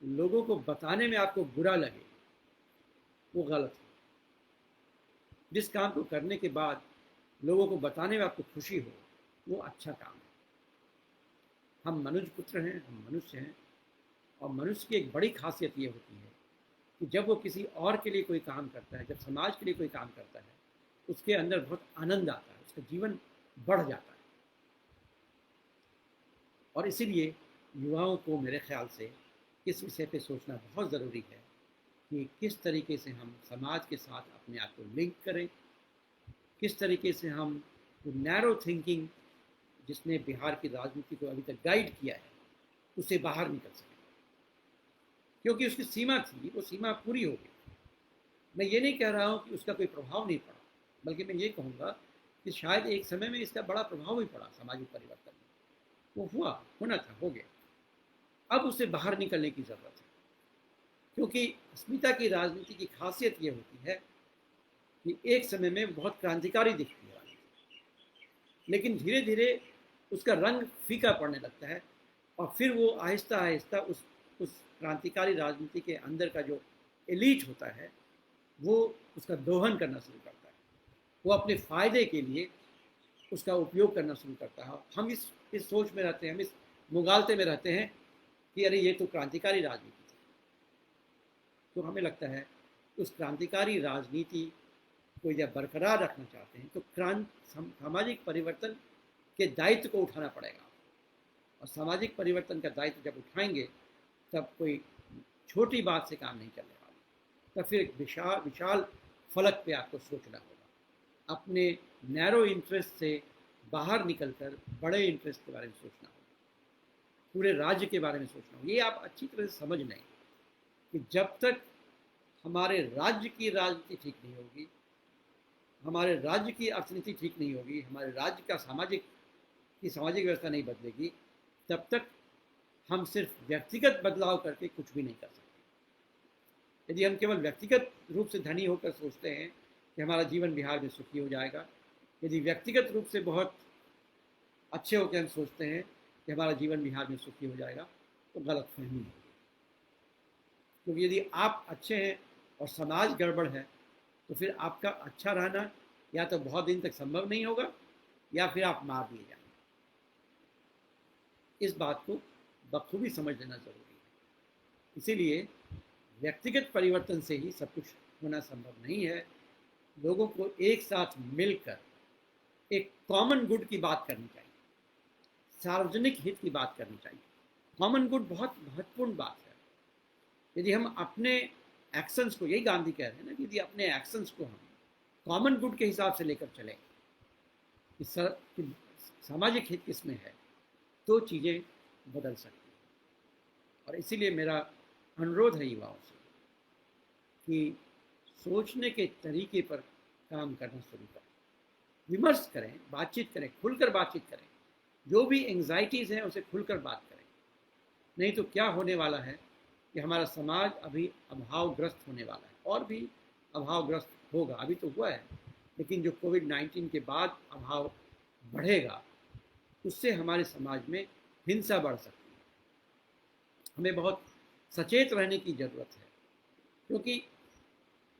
लोगों को बताने में आपको बुरा लगे वो गलत है। जिस काम को करने के बाद लोगों को बताने में आपको खुशी हो वो अच्छा काम है। हम मनुष्य पुत्र हैं, हम मनुष्य हैं, और मनुष्य की एक बड़ी खासियत ये होती है कि जब वो किसी और के लिए कोई काम करता है, जब समाज के लिए कोई काम करता है, उसके अंदर बहुत आनंद आता है, उसका जीवन बढ़ जाता है। और इसीलिए युवाओं को मेरे ख्याल से इस विषय पे सोचना बहुत ज़रूरी है कि किस तरीके से हम समाज के साथ अपने आप को लिंक करें, किस तरीके से हम नैरो थिंकिंग जिसने बिहार की राजनीति को अभी तक गाइड किया है उससे बाहर निकल सकें। क्योंकि उसकी सीमा थी, वो सीमा पूरी हो गई। मैं ये नहीं कह रहा हूँ कि उसका कोई प्रभाव नहीं पड़ा, बल्कि मैं ये कहूँगा कि शायद एक समय में इसका बड़ा प्रभाव भी पड़ा सामाजिक परिवर्तन में। वो होना था, हो गया। अब उससे बाहर निकलने की ज़रूरत है, क्योंकि अस्मिता की राजनीति की खासियत ये होती है कि एक समय में बहुत क्रांतिकारी दिखती है राजनीति, लेकिन धीरे धीरे उसका रंग फीका पड़ने लगता है, और फिर वो आहिस्ता आहिस्ता उस क्रांतिकारी राजनीति के अंदर का जो एलीट होता है वो उसका दोहन करना शुरू करता है, वो अपने फ़ायदे के लिए उसका उपयोग करना शुरू करता है। हम इस सोच में रहते हैं, हम इस मुगालते में रहते हैं कि अरे ये तो क्रांतिकारी राजनीति थी। तो हमें लगता है उस क्रांतिकारी राजनीति को जब बरकरार रखना चाहते हैं तो सामाजिक परिवर्तन के दायित्व को उठाना पड़ेगा, और सामाजिक परिवर्तन का दायित्व जब उठाएंगे तब कोई छोटी बात से काम नहीं चलने वाला। तब फिर एक विशाल फलक पे आपको सोचना होगा, अपने नैरो इंटरेस्ट से बाहर निकलकर बड़े इंटरेस्ट के बारे में सोचना होगा, पूरे राज्य के बारे में सोचना होगा। ये आप अच्छी तरह से समझ लें कि जब तक हमारे राज्य की राजनीति ठीक नहीं होगी, हमारे राज्य की अर्थनीति ठीक नहीं होगी, हमारे राज्य का सामाजिक व्यवस्था नहीं बदलेगी, तब तक हम सिर्फ व्यक्तिगत बदलाव करके कुछ भी नहीं कर सकते। यदि हम केवल व्यक्तिगत रूप से धनी होकर सोचते हैं कि हमारा जीवन बिहार में सुखी हो जाएगा, यदि व्यक्तिगत रूप से बहुत अच्छे होकर हम सोचते हैं कि हमारा जीवन बिहार में सुखी हो जाएगा, तो गलतफहमी है। क्योंकि यदि आप अच्छे हैं और समाज गड़बड़ है तो फिर आपका अच्छा रहना या तो बहुत दिन तक संभव नहीं होगा या फिर आप मार दिए जाएंगे। इस बात को बखूबी समझ लेना ज़रूरी है। इसीलिए व्यक्तिगत परिवर्तन से ही सब कुछ होना संभव नहीं है। लोगों को एक साथ मिलकर एक कॉमन गुड की बात करनी चाहिए, सार्वजनिक हित की बात करनी चाहिए। कॉमन गुड बहुत महत्वपूर्ण बात है। यदि हम अपने एक्शंस को, यही गांधी कह रहे हैं ना, कि यदि अपने एक्शंस को हम कॉमन गुड के हिसाब से लेकर चलें कि सामाजिक हित किसमें है, तो चीज़ें बदल सकती हैं। और इसीलिए मेरा अनुरोध है युवाओं से कि सोचने के तरीके पर काम करना शुरू करें, विमर्श करें, बातचीत करें, खुलकर बातचीत करें। जो भी एंग्जाइटीज़ हैं उसे खुलकर बात करें। नहीं तो क्या होने वाला है कि हमारा समाज अभी अभावग्रस्त होने वाला है और भी अभावग्रस्त होगा, अभी तो हुआ है, लेकिन जो कोविड-19 के बाद अभाव बढ़ेगा उससे हमारे समाज में हिंसा बढ़ सकती है। हमें बहुत सचेत रहने की ज़रूरत है, क्योंकि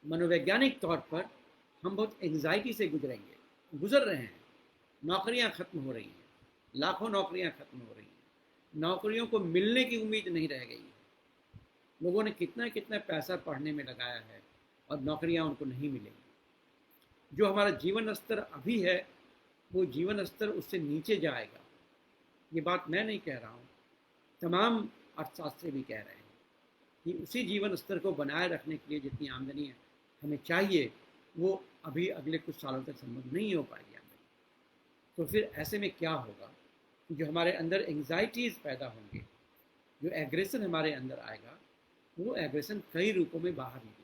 मनोवैज्ञानिक तौर पर हम बहुत एंग्जाइटी से गुजर रहे हैं। नौकरियां खत्म हो रही हैं, लाखों नौकरियां खत्म हो रही हैं, नौकरियों को मिलने की उम्मीद नहीं रह गई है। लोगों ने कितना कितना पैसा पढ़ने में लगाया है और नौकरियां उनको नहीं मिलेंगी। जो हमारा जीवन स्तर अभी है वो जीवन स्तर उससे नीचे जाएगा। ये बात मैं नहीं कह रहा हूँ, तमाम अर्थशास्त्री भी कह रहे हैं कि उसी जीवन स्तर को बनाए रखने के लिए जितनी आमदनी है हमें चाहिए वो अभी अगले कुछ सालों तक संभव नहीं हो पाएगी आमदनी। तो फिर ऐसे में क्या होगा कि जो हमारे अंदर एंग्जाइटीज़ पैदा होंगे, जो एग्रेशन हमारे अंदर आएगा, वो एग्रेशन कई रूपों में बाहर निकलेगा।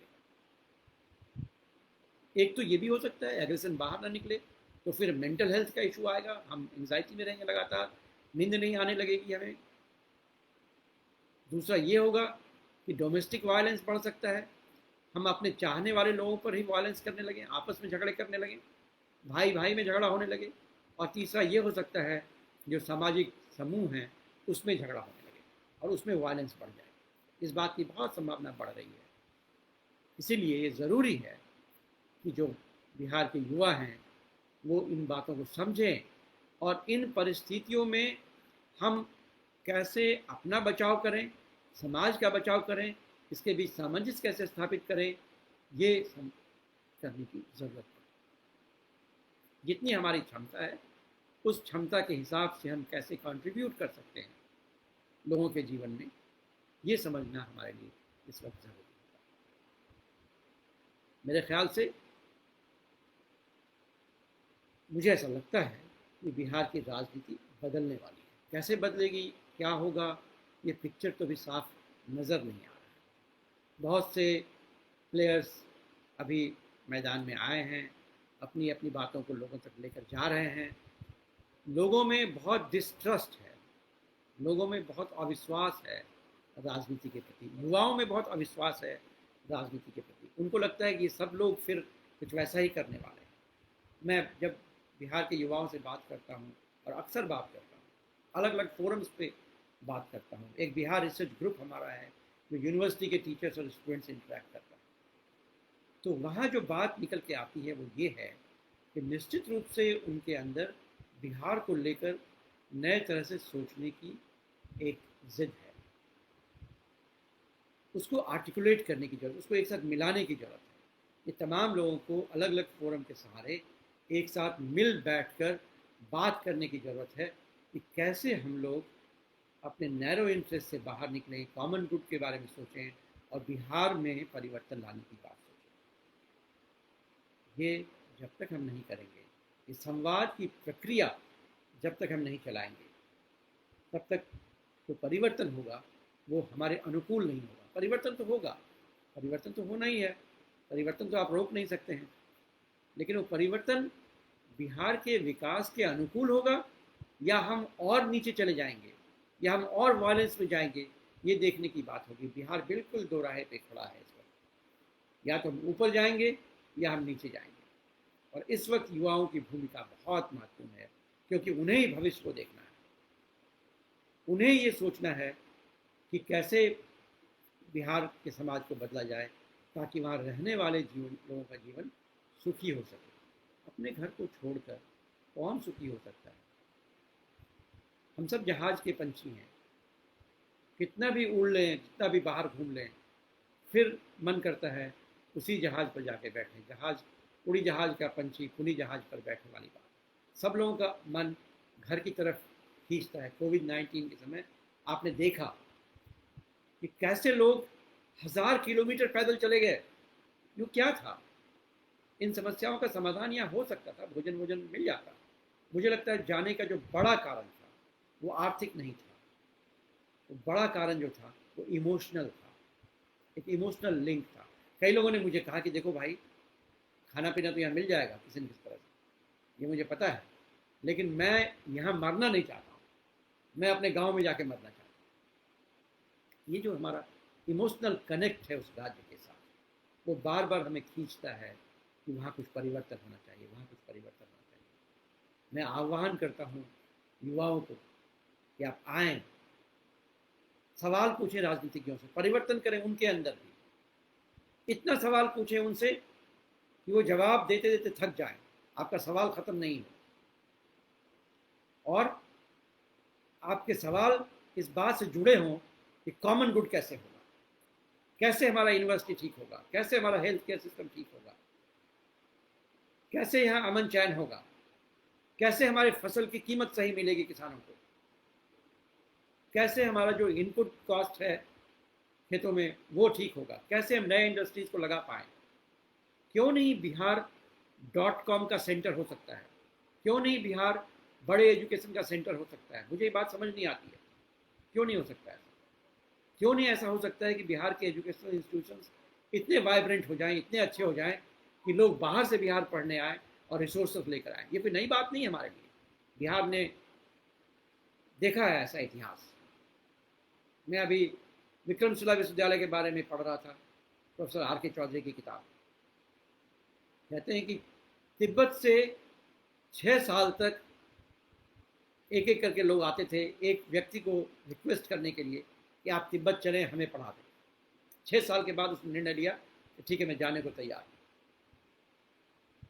एक तो ये भी हो सकता है एग्रेशन बाहर ना निकले तो फिर मेंटल हेल्थ का इशू आएगा, हम एंग्जाइटी में रहेंगे, लगातार नींद नहीं आने लगेगी हमें। दूसरा ये होगा कि डोमेस्टिक वायलेंस बढ़ सकता है, हम अपने चाहने वाले लोगों पर ही वायलेंस करने लगे, आपस में झगड़े करने लगे, भाई भाई में झगड़ा होने लगे। और तीसरा ये हो सकता है जो सामाजिक समूह हैं उसमें झगड़ा होने लगे और उसमें वायलेंस बढ़ जाए। इस बात की बहुत संभावना बढ़ रही है। इसीलिए ये ज़रूरी है कि जो बिहार के युवा हैं वो इन बातों को समझें और इन परिस्थितियों में हम कैसे अपना बचाव करें, समाज का बचाव करें, इसके बीच सामंजस्य कैसे स्थापित करें, ये करने की ज़रूरत है। जितनी हमारी क्षमता है उस क्षमता के हिसाब से हम कैसे कंट्रीब्यूट कर सकते हैं लोगों के जीवन में, ये समझना हमारे लिए इस वक्त ज़रूरी है। मेरे ख्याल से मुझे ऐसा लगता है कि बिहार की राजनीति बदलने वाली है। कैसे बदलेगी, क्या होगा, ये पिक्चर तो भी साफ नज़र नहीं आ रहा है। बहुत से प्लेयर्स अभी मैदान में आए हैं, अपनी अपनी बातों को लोगों तक लेकर जा रहे हैं। लोगों में बहुत डिस्ट्रस्ट है, लोगों में बहुत अविश्वास है राजनीति के प्रति, युवाओं में बहुत अविश्वास है राजनीति के प्रति। उनको लगता है कि ये सब लोग फिर कुछ वैसा ही करने वाले हैं। मैं जब बिहार के युवाओं से बात करता हूँ और अक्सर बात करता हूँ, अलग अलग फोरम्स पे बात करता हूँ। एक बिहार रिसर्च ग्रुप हमारा है जो यूनिवर्सिटी के टीचर्स और स्टूडेंट्स से इंटरेक्ट करता है। तो वहाँ जो बात निकल के आती है वो ये है कि निश्चित रूप से उनके अंदर बिहार को लेकर नए तरह से सोचने की एक जिद है, उसको आर्टिकुलेट करने की जरूरत, उसको एक साथ मिलाने की जरूरत है। ये तमाम लोगों को अलग अलग फोरम के सहारे एक साथ मिल बैठकर बात करने की ज़रूरत है कि कैसे हम लोग अपने नैरो इंटरेस्ट से बाहर निकलें, कॉमन गुड के बारे में सोचें और बिहार में परिवर्तन लाने की बात सोचें। ये जब तक हम नहीं करेंगे, इस संवाद की प्रक्रिया जब तक हम नहीं चलाएंगे, तब तक जो परिवर्तन होगा वो हमारे अनुकूल नहीं होगा। परिवर्तन तो होगा, परिवर्तन तो होना ही है, परिवर्तन तो आप रोक नहीं सकते हैं, लेकिन वो परिवर्तन बिहार के विकास के अनुकूल होगा या हम और नीचे चले जाएंगे या हम और वायलेंस में जाएंगे, ये देखने की बात होगी। बिहार बिल्कुल दो राहे पे खड़ा है इस वक्त, या तो हम ऊपर जाएंगे या हम नीचे जाएंगे। और इस वक्त युवाओं की भूमिका बहुत महत्वपूर्ण है, क्योंकि उन्हें ही भविष्य को देखना है, उन्हें ये सोचना है कि कैसे बिहार के समाज को बदला जाए ताकि वहाँ रहने वाले लोगों का जीवन सुखी हो सके। अपने घर को छोड़कर कौन सुखी हो सकता है? हम सब जहाज के पंछी हैं, कितना भी उड़ लें, जितना भी बाहर घूम लें, फिर मन करता है उसी जहाज पर जाके बैठें। जहाज, उड़ी जहाज का पंछी खुली जहाज पर बैठने वाली बात। सब लोगों का मन घर की तरफ खींचता है। कोविड-19 के समय आपने देखा कि कैसे लोग 1000 किलोमीटर पैदल चले गए। ये क्या था? इन समस्याओं का समाधान यहाँ हो सकता था, भोजन वोजन मिल जाता। मुझे लगता है जाने का जो बड़ा कारण था वो आर्थिक नहीं था, वो बड़ा कारण जो था वो इमोशनल था, एक इमोशनल लिंक था। कई लोगों ने मुझे कहा कि देखो भाई, खाना पीना तो यहाँ मिल जाएगा किसी न किसी तरह से, ये मुझे पता है, लेकिन मैं यहाँ मरना नहीं चाहता हूँ, मैं अपने गाँव में जाके मरना चाहता हूँ। ये जो हमारा इमोशनल कनेक्ट है उस राज्य के साथ। वो बार बार हमें खींचता है कि वहाँ कुछ परिवर्तन होना चाहिए, वहाँ कुछ परिवर्तन होना चाहिए। मैं आह्वान करता हूँ युवाओं को कि आप आएँ, सवाल पूछें राजनीतिज्ञों से, परिवर्तन करें उनके अंदर भी। इतना सवाल पूछें उनसे कि वो जवाब देते देते थक जाएं, आपका सवाल ख़त्म नहीं हो। और आपके सवाल इस बात से जुड़े हों कि कॉमन गुड कैसे होगा, कैसे हमारा यूनिवर्सिटी ठीक होगा, कैसे हमारा हेल्थ केयर सिस्टम ठीक होगा, कैसे यहाँ अमन चैन होगा, कैसे हमारे फसल की कीमत सही मिलेगी किसानों को, कैसे हमारा जो इनपुट कॉस्ट है खेतों में वो ठीक होगा, कैसे हम नए इंडस्ट्रीज को लगा पाएँ। क्यों नहीं बिहार .com का सेंटर हो सकता है, क्यों नहीं बिहार बड़े एजुकेशन का सेंटर हो सकता है। मुझे ये बात समझ नहीं आती है, क्यों नहीं हो सकता है, क्यों नहीं ऐसा हो सकता है कि बिहार के एजुकेशनल इंस्टीट्यूशंस इतने वाइब्रेंट हो जाएं, इतने अच्छे हो जाएं कि लोग बाहर से बिहार पढ़ने आए और रिसोर्सेज लेकर आए। ये कोई नई बात नहीं है हमारे लिए, बिहार ने देखा है ऐसा इतिहास। मैं अभी विक्रमशिला विश्वविद्यालय के बारे में पढ़ रहा था, प्रोफेसर आर के चौधरी की किताब। कहते हैं कि तिब्बत से 6 साल तक एक एक करके लोग आते थे एक व्यक्ति को रिक्वेस्ट करने के लिए कि आप तिब्बत चलें, हमें पढ़ा दें। 6 साल के बाद उसने निर्णय लिया कि ठीक है, मैं जाने को तैयार हूँ।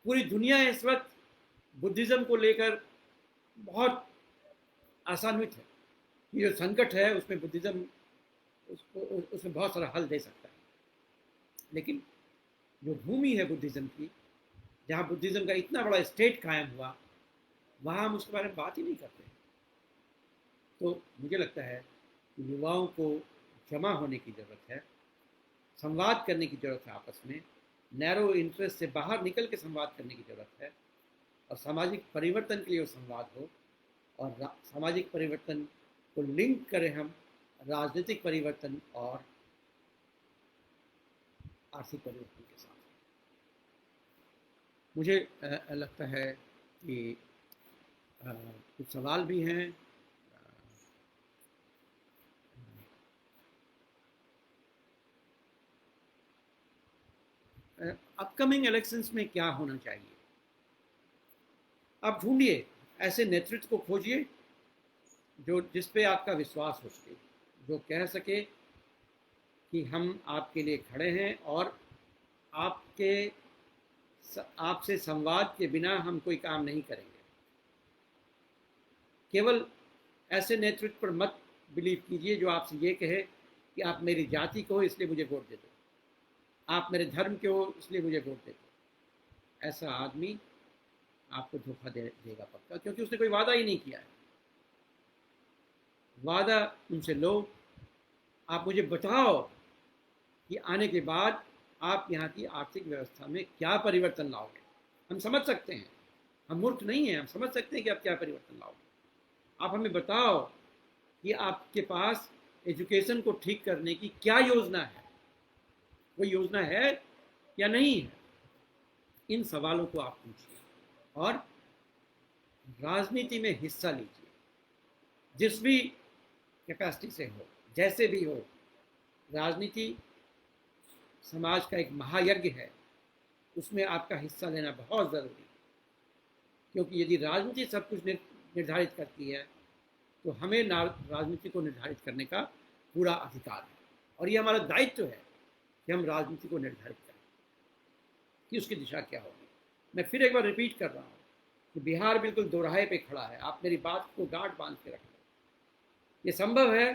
पूरी दुनिया इस वक्त बुद्धिज़्म को लेकर बहुत आसान्वित है। ये जो संकट है उसमें बुद्धिज़्म उसमें बहुत सारा हल दे सकता है। लेकिन जो भूमि है बुद्धिज़्म की, जहाँ बुद्धिज़्म का इतना बड़ा स्टेट कायम हुआ, वहाँ हम उसके बारे में बात ही नहीं करते। तो मुझे लगता है कि युवाओं को जमा होने की ज़रूरत है, संवाद करने की ज़रूरत है आपस में, नैरो इंटरेस्ट से बाहर निकल के संवाद करने की ज़रूरत है, और सामाजिक परिवर्तन के लिए वो संवाद हो, और सामाजिक परिवर्तन को लिंक करें हम राजनीतिक परिवर्तन और आर्थिक परिवर्तन के साथ। मुझे लगता है कि कुछ सवाल भी हैं। अपकमिंग इलेक्शंस में क्या होना चाहिए? आप ढूंढिए, ऐसे नेतृत्व को खोजिए जो जिस पे आपका विश्वास हो सके, जो कह सके कि हम आपके लिए खड़े हैं और आपसे संवाद के बिना हम कोई काम नहीं करेंगे। केवल ऐसे नेतृत्व पर मत बिलीव कीजिए जो आपसे ये कहे कि आप मेरी जाति को हो इसलिए मुझे वोट दे दो, आप मेरे धर्म के हो इसलिए मुझे वोट दे दो। ऐसा आदमी आपको धोखा देगा पक्का, क्योंकि उसने कोई वादा ही नहीं किया है। वादा उनसे लो, आप मुझे बताओ कि आने के बाद आप यहाँ की आर्थिक व्यवस्था में क्या परिवर्तन लाओगे। हम समझ सकते हैं, हम मूर्ख नहीं हैं, हम समझ सकते हैं कि आप क्या परिवर्तन लाओगे। आप हमें बताओ कि आपके पास एजुकेशन को ठीक करने की क्या योजना है, कोई योजना है या नहीं है। इन सवालों को आप पूछिए और राजनीति में हिस्सा लीजिए, जिस भी कैपेसिटी से हो, जैसे भी हो। राजनीति समाज का एक महायज्ञ है, उसमें आपका हिस्सा लेना बहुत ज़रूरी है, क्योंकि यदि राजनीति सब कुछ निर्धारित करती है तो हमें राजनीति को निर्धारित करने का पूरा अधिकार है, और ये हमारा दायित्व है कि हम राजनीति को निर्धारित करें कि उसकी दिशा क्या होगी। मैं फिर एक बार रिपीट कर रहा हूँ कि बिहार बिल्कुल दोराहे पे खड़ा है। आप मेरी बात को गांठ बांध के रख लो। ये संभव है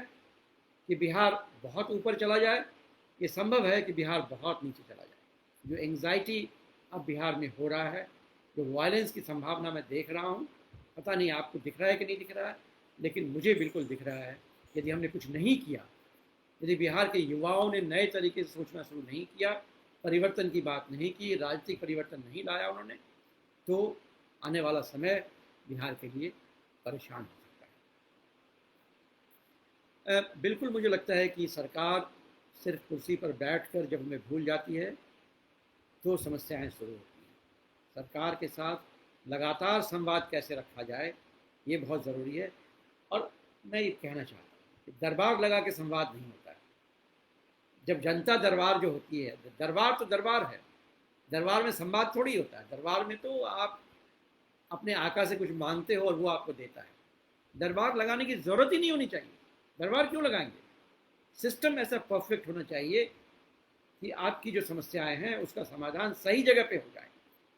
कि बिहार बहुत ऊपर चला जाए, ये संभव है कि बिहार बहुत नीचे चला जाए। जो एंग्जाइटी अब बिहार में हो रहा है, जो वायलेंस की संभावना मैं देख रहा हूँ, पता नहीं आपको दिख रहा है कि नहीं दिख रहा है, लेकिन मुझे बिल्कुल दिख रहा है। यदि हमने कुछ नहीं किया, यदि बिहार के युवाओं ने नए तरीके से सोचना शुरू नहीं किया, परिवर्तन की बात नहीं की, राजनीतिक परिवर्तन नहीं लाया उन्होंने, तो आने वाला समय बिहार के लिए परेशान हो सकता है। बिल्कुल मुझे लगता है कि सरकार सिर्फ कुर्सी पर बैठकर जब हमें भूल जाती है तो समस्याएं शुरू होती हैं। सरकार के साथ लगातार संवाद कैसे रखा जाए, ये बहुत ज़रूरी है। और मैं ये कहना चाहता हूँ कि दरबार लगा के संवाद नहीं होता है। जब जनता दरबार जो होती है, दरबार तो दरबार है, दरबार में संवाद थोड़ी होता है। दरबार में तो आप अपने आका से कुछ मांगते हो और वो आपको देता है। दरबार लगाने की ज़रूरत ही नहीं होनी चाहिए। दरबार क्यों लगाएंगे? सिस्टम ऐसा परफेक्ट होना चाहिए कि आपकी जो समस्याएं हैं उसका समाधान सही जगह पे हो जाए।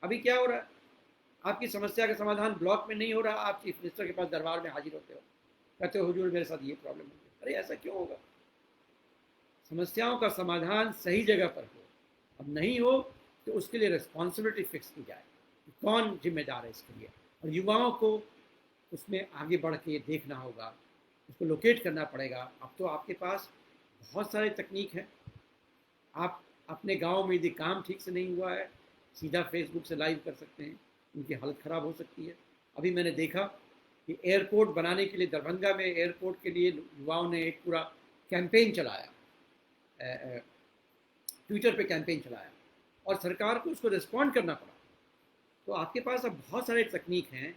अभी क्या हो रहा है, आपकी समस्या का समाधान ब्लॉक में नहीं हो रहा, आप चीफ मिनिस्टर के पास दरबार में हाजिर होते हो, कहते हो हुजूर मेरे साथ ये प्रॉब्लम हो गई। अरे ऐसा क्यों होगा? समस्याओं का समाधान सही जगह पर हो। अब नहीं हो तो उसके लिए रिस्पॉन्सिबिलिटी फिक्स की जाए, कौन जिम्मेदार है इसके लिए, और युवाओं को उसमें आगे बढ़ के देखना होगा, उसको लोकेट करना पड़ेगा। अब तो आपके पास बहुत सारे तकनीक हैं। आप अपने गांव में यदि काम ठीक से नहीं हुआ है, सीधा फेसबुक से लाइव कर सकते हैं, उनकी हालत ख़राब हो सकती है। अभी मैंने देखा कि एयरपोर्ट बनाने के लिए, दरभंगा में एयरपोर्ट के लिए युवाओं ने एक पूरा कैंपेन चलाया, ट्विटर पे कैंपेन चलाया, और सरकार को उसको रिस्पॉन्ड करना पड़ा। तो आपके पास अब बहुत सारे तकनीक हैं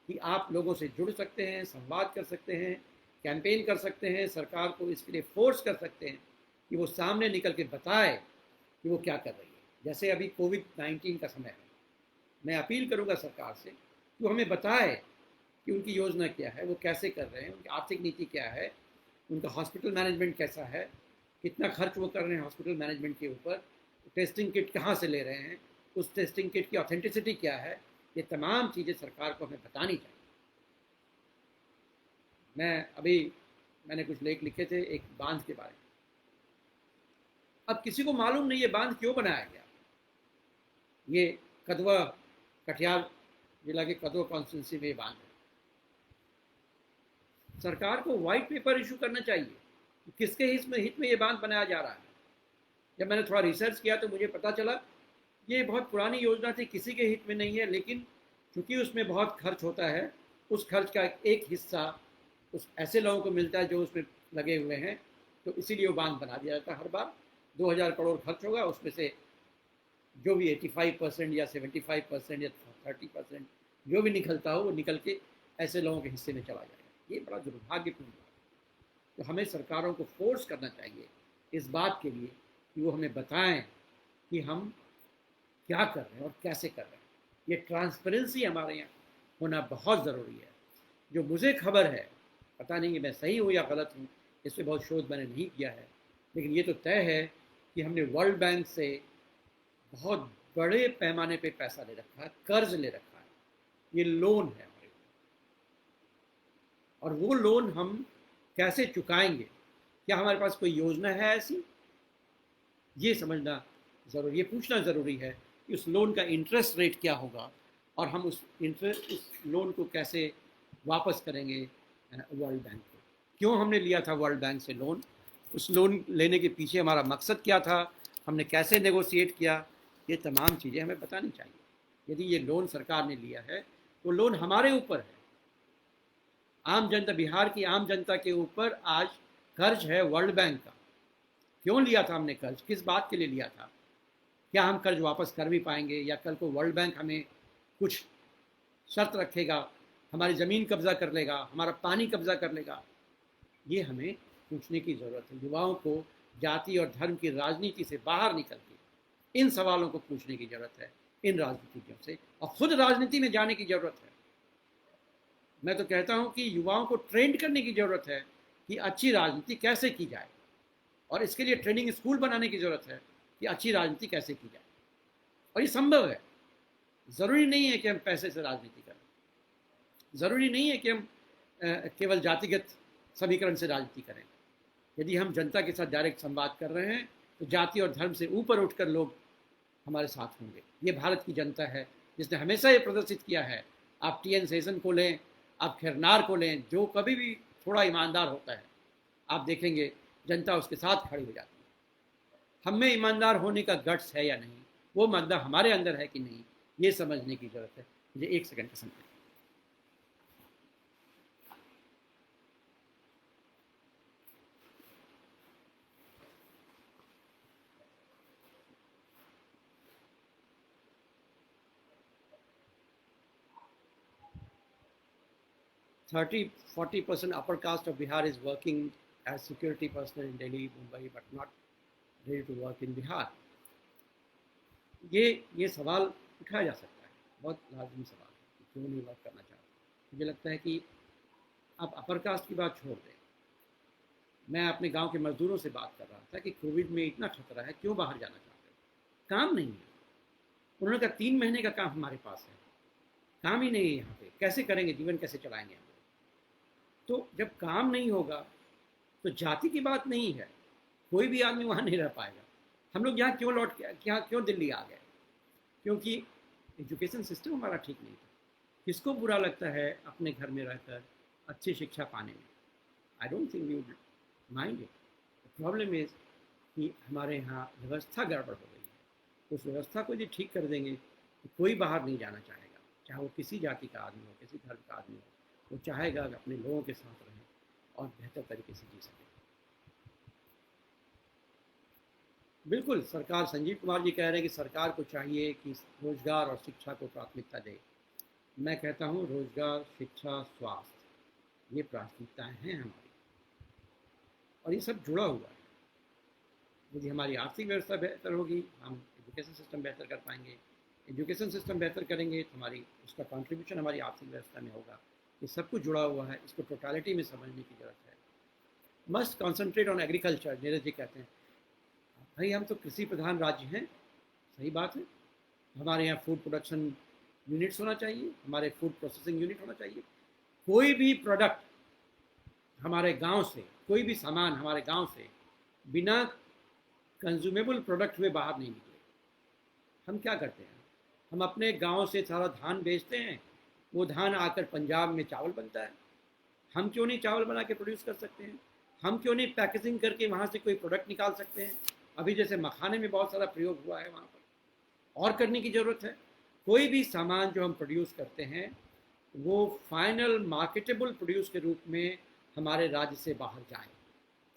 कि आप लोगों से जुड़ सकते हैं, संवाद कर सकते हैं, कैंपेन कर सकते हैं, सरकार को इसके लिए फोर्स कर सकते हैं कि वो सामने निकल के बताए कि वो क्या कर रही है। जैसे अभी कोविड-19 का समय है, मैं अपील करूंगा सरकार से कि वो हमें बताए कि उनकी योजना क्या है, वो कैसे कर रहे हैं, उनकी आर्थिक नीति क्या है, उनका हॉस्पिटल मैनेजमेंट कैसा है, कितना खर्च वो कर रहे हैं हॉस्पिटल मैनेजमेंट के ऊपर, टेस्टिंग किट कहाँ से ले रहे हैं, उस टेस्टिंग किट की ऑथेंटिसिटी क्या है। ये तमाम चीज़ें सरकार को हमें बतानी चाहिए। मैंने कुछ लेख लिखे थे एक बांध के बारे में। अब किसी को मालूम नहीं ये बांध क्यों बनाया गया। ये कदवा, कटिहार जिला के कदवा कॉन्स्टिट्यूंसी में ये बांध है। सरकार को व्हाइट पेपर इशू करना चाहिए, किसके हित में ये बांध बनाया जा रहा है। जब मैंने थोड़ा रिसर्च किया तो मुझे पता चला ये बहुत पुरानी योजना थी, किसी के हित में नहीं है, लेकिन चूंकि उसमें बहुत खर्च होता है, उस खर्च का एक हिस्सा उस ऐसे लोगों को मिलता है जो उसमें लगे हुए हैं, तो इसीलिए वो बांध बना दिया जाता है। हर बार 2000 करोड़ खर्च होगा, उसमें से जो भी 85% या 75% या 30% जो भी निकलता हो वो निकल के ऐसे लोगों के हिस्से में चला जाएगा। ये बड़ा दुर्भाग्यपूर्ण बात है। तो हमें सरकारों को फोर्स करना चाहिए इस बात के लिए कि वो हमें बताएं कि हम क्या कर रहे हैं और कैसे कर रहे हैं। ये ट्रांसपेरेंसी हमारे यहाँ होना बहुत ज़रूरी है। जो मुझे खबर है, पता नहीं कि मैं सही हूँ या गलत हूँ, इस पर बहुत शोध मैंने नहीं किया है, लेकिन ये तो तय है कि हमने वर्ल्ड बैंक से बहुत बड़े पैमाने पे पैसा ले रखा है, कर्ज ले रखा है। ये लोन है हमारे, और वो लोन हम कैसे चुकाएंगे, क्या हमारे पास कोई योजना है ऐसी, ये समझना ज़रूरी, ये पूछना ज़रूरी है कि उस लोन का इंटरेस्ट रेट क्या होगा, और हम उस लोन को कैसे वापस करेंगे वर्ल्ड बैंक को। क्यों हमने लिया था वर्ल्ड बैंक से लोन, उस लोन लेने के पीछे हमारा मकसद क्या था, हमने कैसे नेगोशिएट किया, ये तमाम चीज़ें हमें बतानी चाहिए। यदि ये लोन सरकार ने लिया है तो लोन हमारे ऊपर है, आम जनता, बिहार की आम जनता के ऊपर आज कर्ज है वर्ल्ड बैंक का। क्यों लिया था हमने कर्ज, किस बात के लिए लिया था, क्या हम कर्ज वापस कर भी पाएंगे, या कल को वर्ल्ड बैंक हमें कुछ शर्त रखेगा, हमारी ज़मीन कब्जा कर लेगा, हमारा पानी कब्जा कर लेगा। ये हमें पूछने की ज़रूरत है। युवाओं को जाति और धर्म की राजनीति से बाहर निकल के इन सवालों को पूछने की ज़रूरत है, इन राजनीतिज्ञों से, और खुद राजनीति में जाने की ज़रूरत है। मैं तो कहता हूँ कि युवाओं को ट्रेंड करने की ज़रूरत है कि अच्छी राजनीति कैसे की जाए, और इसके लिए ट्रेनिंग स्कूल बनाने की ज़रूरत है कि अच्छी राजनीति कैसे की जाए। और ये संभव है। ज़रूरी नहीं है कि हम पैसे से राजनीति करें, ज़रूरी नहीं है कि हम केवल जातिगत समीकरण से राजनीति करें। यदि हम जनता के साथ डायरेक्ट संवाद कर रहे हैं तो जाति और धर्म से ऊपर उठकर लोग हमारे साथ होंगे। ये भारत की जनता है जिसने हमेशा ये प्रदर्शित किया है। आप TN सेशन को लें, आप खैरनार को लें, जो कभी भी थोड़ा ईमानदार होता है, आप देखेंगे जनता उसके साथ खड़ी हो जाती है। हम में ईमानदार होने का गट्स है या नहीं, वो मद्दा हमारे अंदर है कि नहीं, ये समझने की ज़रूरत है। मुझे 1 सेकंड का समय। 30-40% upper caste of Bihar is working as security personnel in Delhi, Mumbai, but not ready to work in Bihar? ये सवाल उठाया जा सकता है, बहुत लाजमी सवाल है कि क्यों नहीं वर्क करना चाहते। मुझे लगता है कि आप अपर कास्ट की बात छोड़ दें, मैं अपने गांव के मजदूरों से बात कर रहा था कि कोविड में इतना खतरा है, क्यों बाहर जाना चाहते हो? काम नहीं है। उन्होंने कहा 3 महीने का काम हमारे पास है, काम ही नहीं है यहाँ पे, कैसे करेंगे, जीवन कैसे चलाएंगे हम लोग? तो जब काम नहीं होगा तो जाति की बात नहीं है, कोई भी आदमी वहाँ नहीं रह पाएगा। हम लोग यहाँ क्यों लौट के, यहाँ क्यों दिल्ली आ गए? क्योंकि एजुकेशन सिस्टम हमारा ठीक नहीं था। किसको बुरा लगता है अपने घर में रहकर अच्छी शिक्षा पाने में? I don't think we would mind it. Problem is कि हमारे यहाँ व्यवस्था गड़बड़ हो गई है। उस व्यवस्था को यदि ठीक कर देंगे तो कोई बाहर नहीं जाना चाहेगा, चाहे वो किसी जाति का आदमी हो, किसी धर्म का आदमी हो। वो चाहेगा कि अपने लोगों के साथ रहें और बेहतर तरीके से जी सकें। बिल्कुल, सरकार, संजीव कुमार जी कह रहे हैं कि सरकार को चाहिए कि रोजगार और शिक्षा को प्राथमिकता दे। मैं कहता हूँ रोजगार, शिक्षा, स्वास्थ्य, ये प्राथमिकताएं हैं हमारी, और ये सब जुड़ा हुआ है। यदि हमारी आर्थिक व्यवस्था बेहतर होगी, हम एजुकेशन सिस्टम बेहतर कर पाएंगे। एजुकेशन सिस्टम बेहतर करेंगे तो हमारी उसका कंट्रीब्यूशन हमारी आर्थिक व्यवस्था में होगा। ये सब कुछ जुड़ा हुआ है, इसको टोटालिटी में समझने की जरूरत है। Must concentrate on agriculture, Neeraj ji कहते हैं। भाई हम तो कृषि प्रधान राज्य हैं, सही बात है। हमारे यहाँ फूड प्रोडक्शन यूनिट्स होना चाहिए, हमारे फूड प्रोसेसिंग यूनिट होना चाहिए। कोई भी प्रोडक्ट हमारे गांव से, कोई भी सामान हमारे गांव से बिना कंज्यूमेबल प्रोडक्ट हुए बाहर नहीं निकले। हम क्या करते हैं, हम अपने गांव से सारा धान बेचते हैं, वो धान आकर पंजाब में चावल बनता है। हम क्यों नहीं चावल बना के प्रोड्यूस कर सकते हैं? हम क्यों नहीं पैकेजिंग करके वहाँ से कोई प्रोडक्ट निकाल सकते हैं? अभी जैसे मखाने में बहुत सारा प्रयोग हुआ है, वहाँ पर और करने की ज़रूरत है। कोई भी सामान जो हम प्रोड्यूस करते हैं वो फाइनल मार्केटेबल प्रोड्यूस के रूप में हमारे राज्य से बाहर जाए,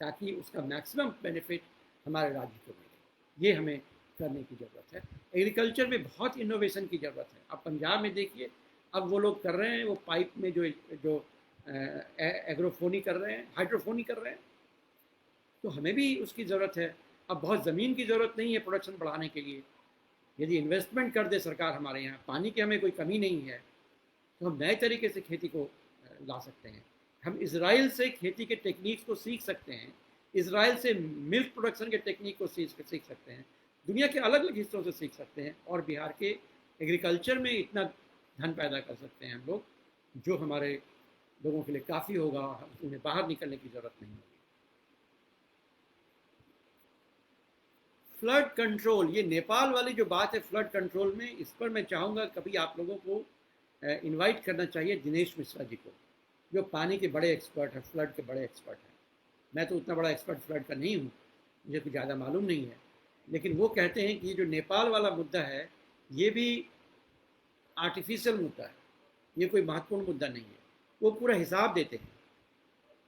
ताकि उसका मैक्सिमम बेनिफिट हमारे राज्य को मिले। ये हमें करने की ज़रूरत है। एग्रीकल्चर में बहुत इनोवेशन की ज़रूरत है। अब पंजाब में देखिए, अब वो लोग कर रहे हैं, वो पाइप में जो एग्रोफोनी कर रहे हैं, हाइड्रोफोनी कर रहे हैं। तो हमें भी उसकी ज़रूरत है। अब बहुत ज़मीन की ज़रूरत नहीं है प्रोडक्शन बढ़ाने के लिए। यदि इन्वेस्टमेंट कर दे सरकार हमारे यहाँ, पानी की हमें कोई कमी नहीं है, तो हम नए तरीके से खेती को ला सकते हैं। हम इजराइल से खेती के टेक्निक्स को सीख सकते हैं, इजराइल से मिल्क प्रोडक्शन के टेक्निक को सीख सकते हैं, दुनिया के अलग अलग हिस्सों से सीख सकते हैं, और बिहार के एग्रीकल्चर में इतना धन पैदा कर सकते हैं हम लोग, जो हमारे लोगों के लिए काफ़ी होगा। उन्हें बाहर निकलने की ज़रूरत नहीं होगी। फ्लड कंट्रोल, ये नेपाल वाली जो बात है फ्लड कंट्रोल में, इस पर मैं चाहूँगा कभी आप लोगों को इनवाइट करना चाहिए दिनेश मिश्रा जी को, जो पानी के बड़े एक्सपर्ट हैं, फ्लड के बड़े एक्सपर्ट हैं। मैं तो उतना बड़ा एक्सपर्ट फ्लड का नहीं हूँ, मुझे कुछ ज़्यादा मालूम नहीं है, लेकिन वो कहते हैं कि ये जो नेपाल वाला मुद्दा है ये भी आर्टिफिशियल मुद्दा है, ये कोई महत्वपूर्ण मुद्दा नहीं है। वो पूरा हिसाब देते हैं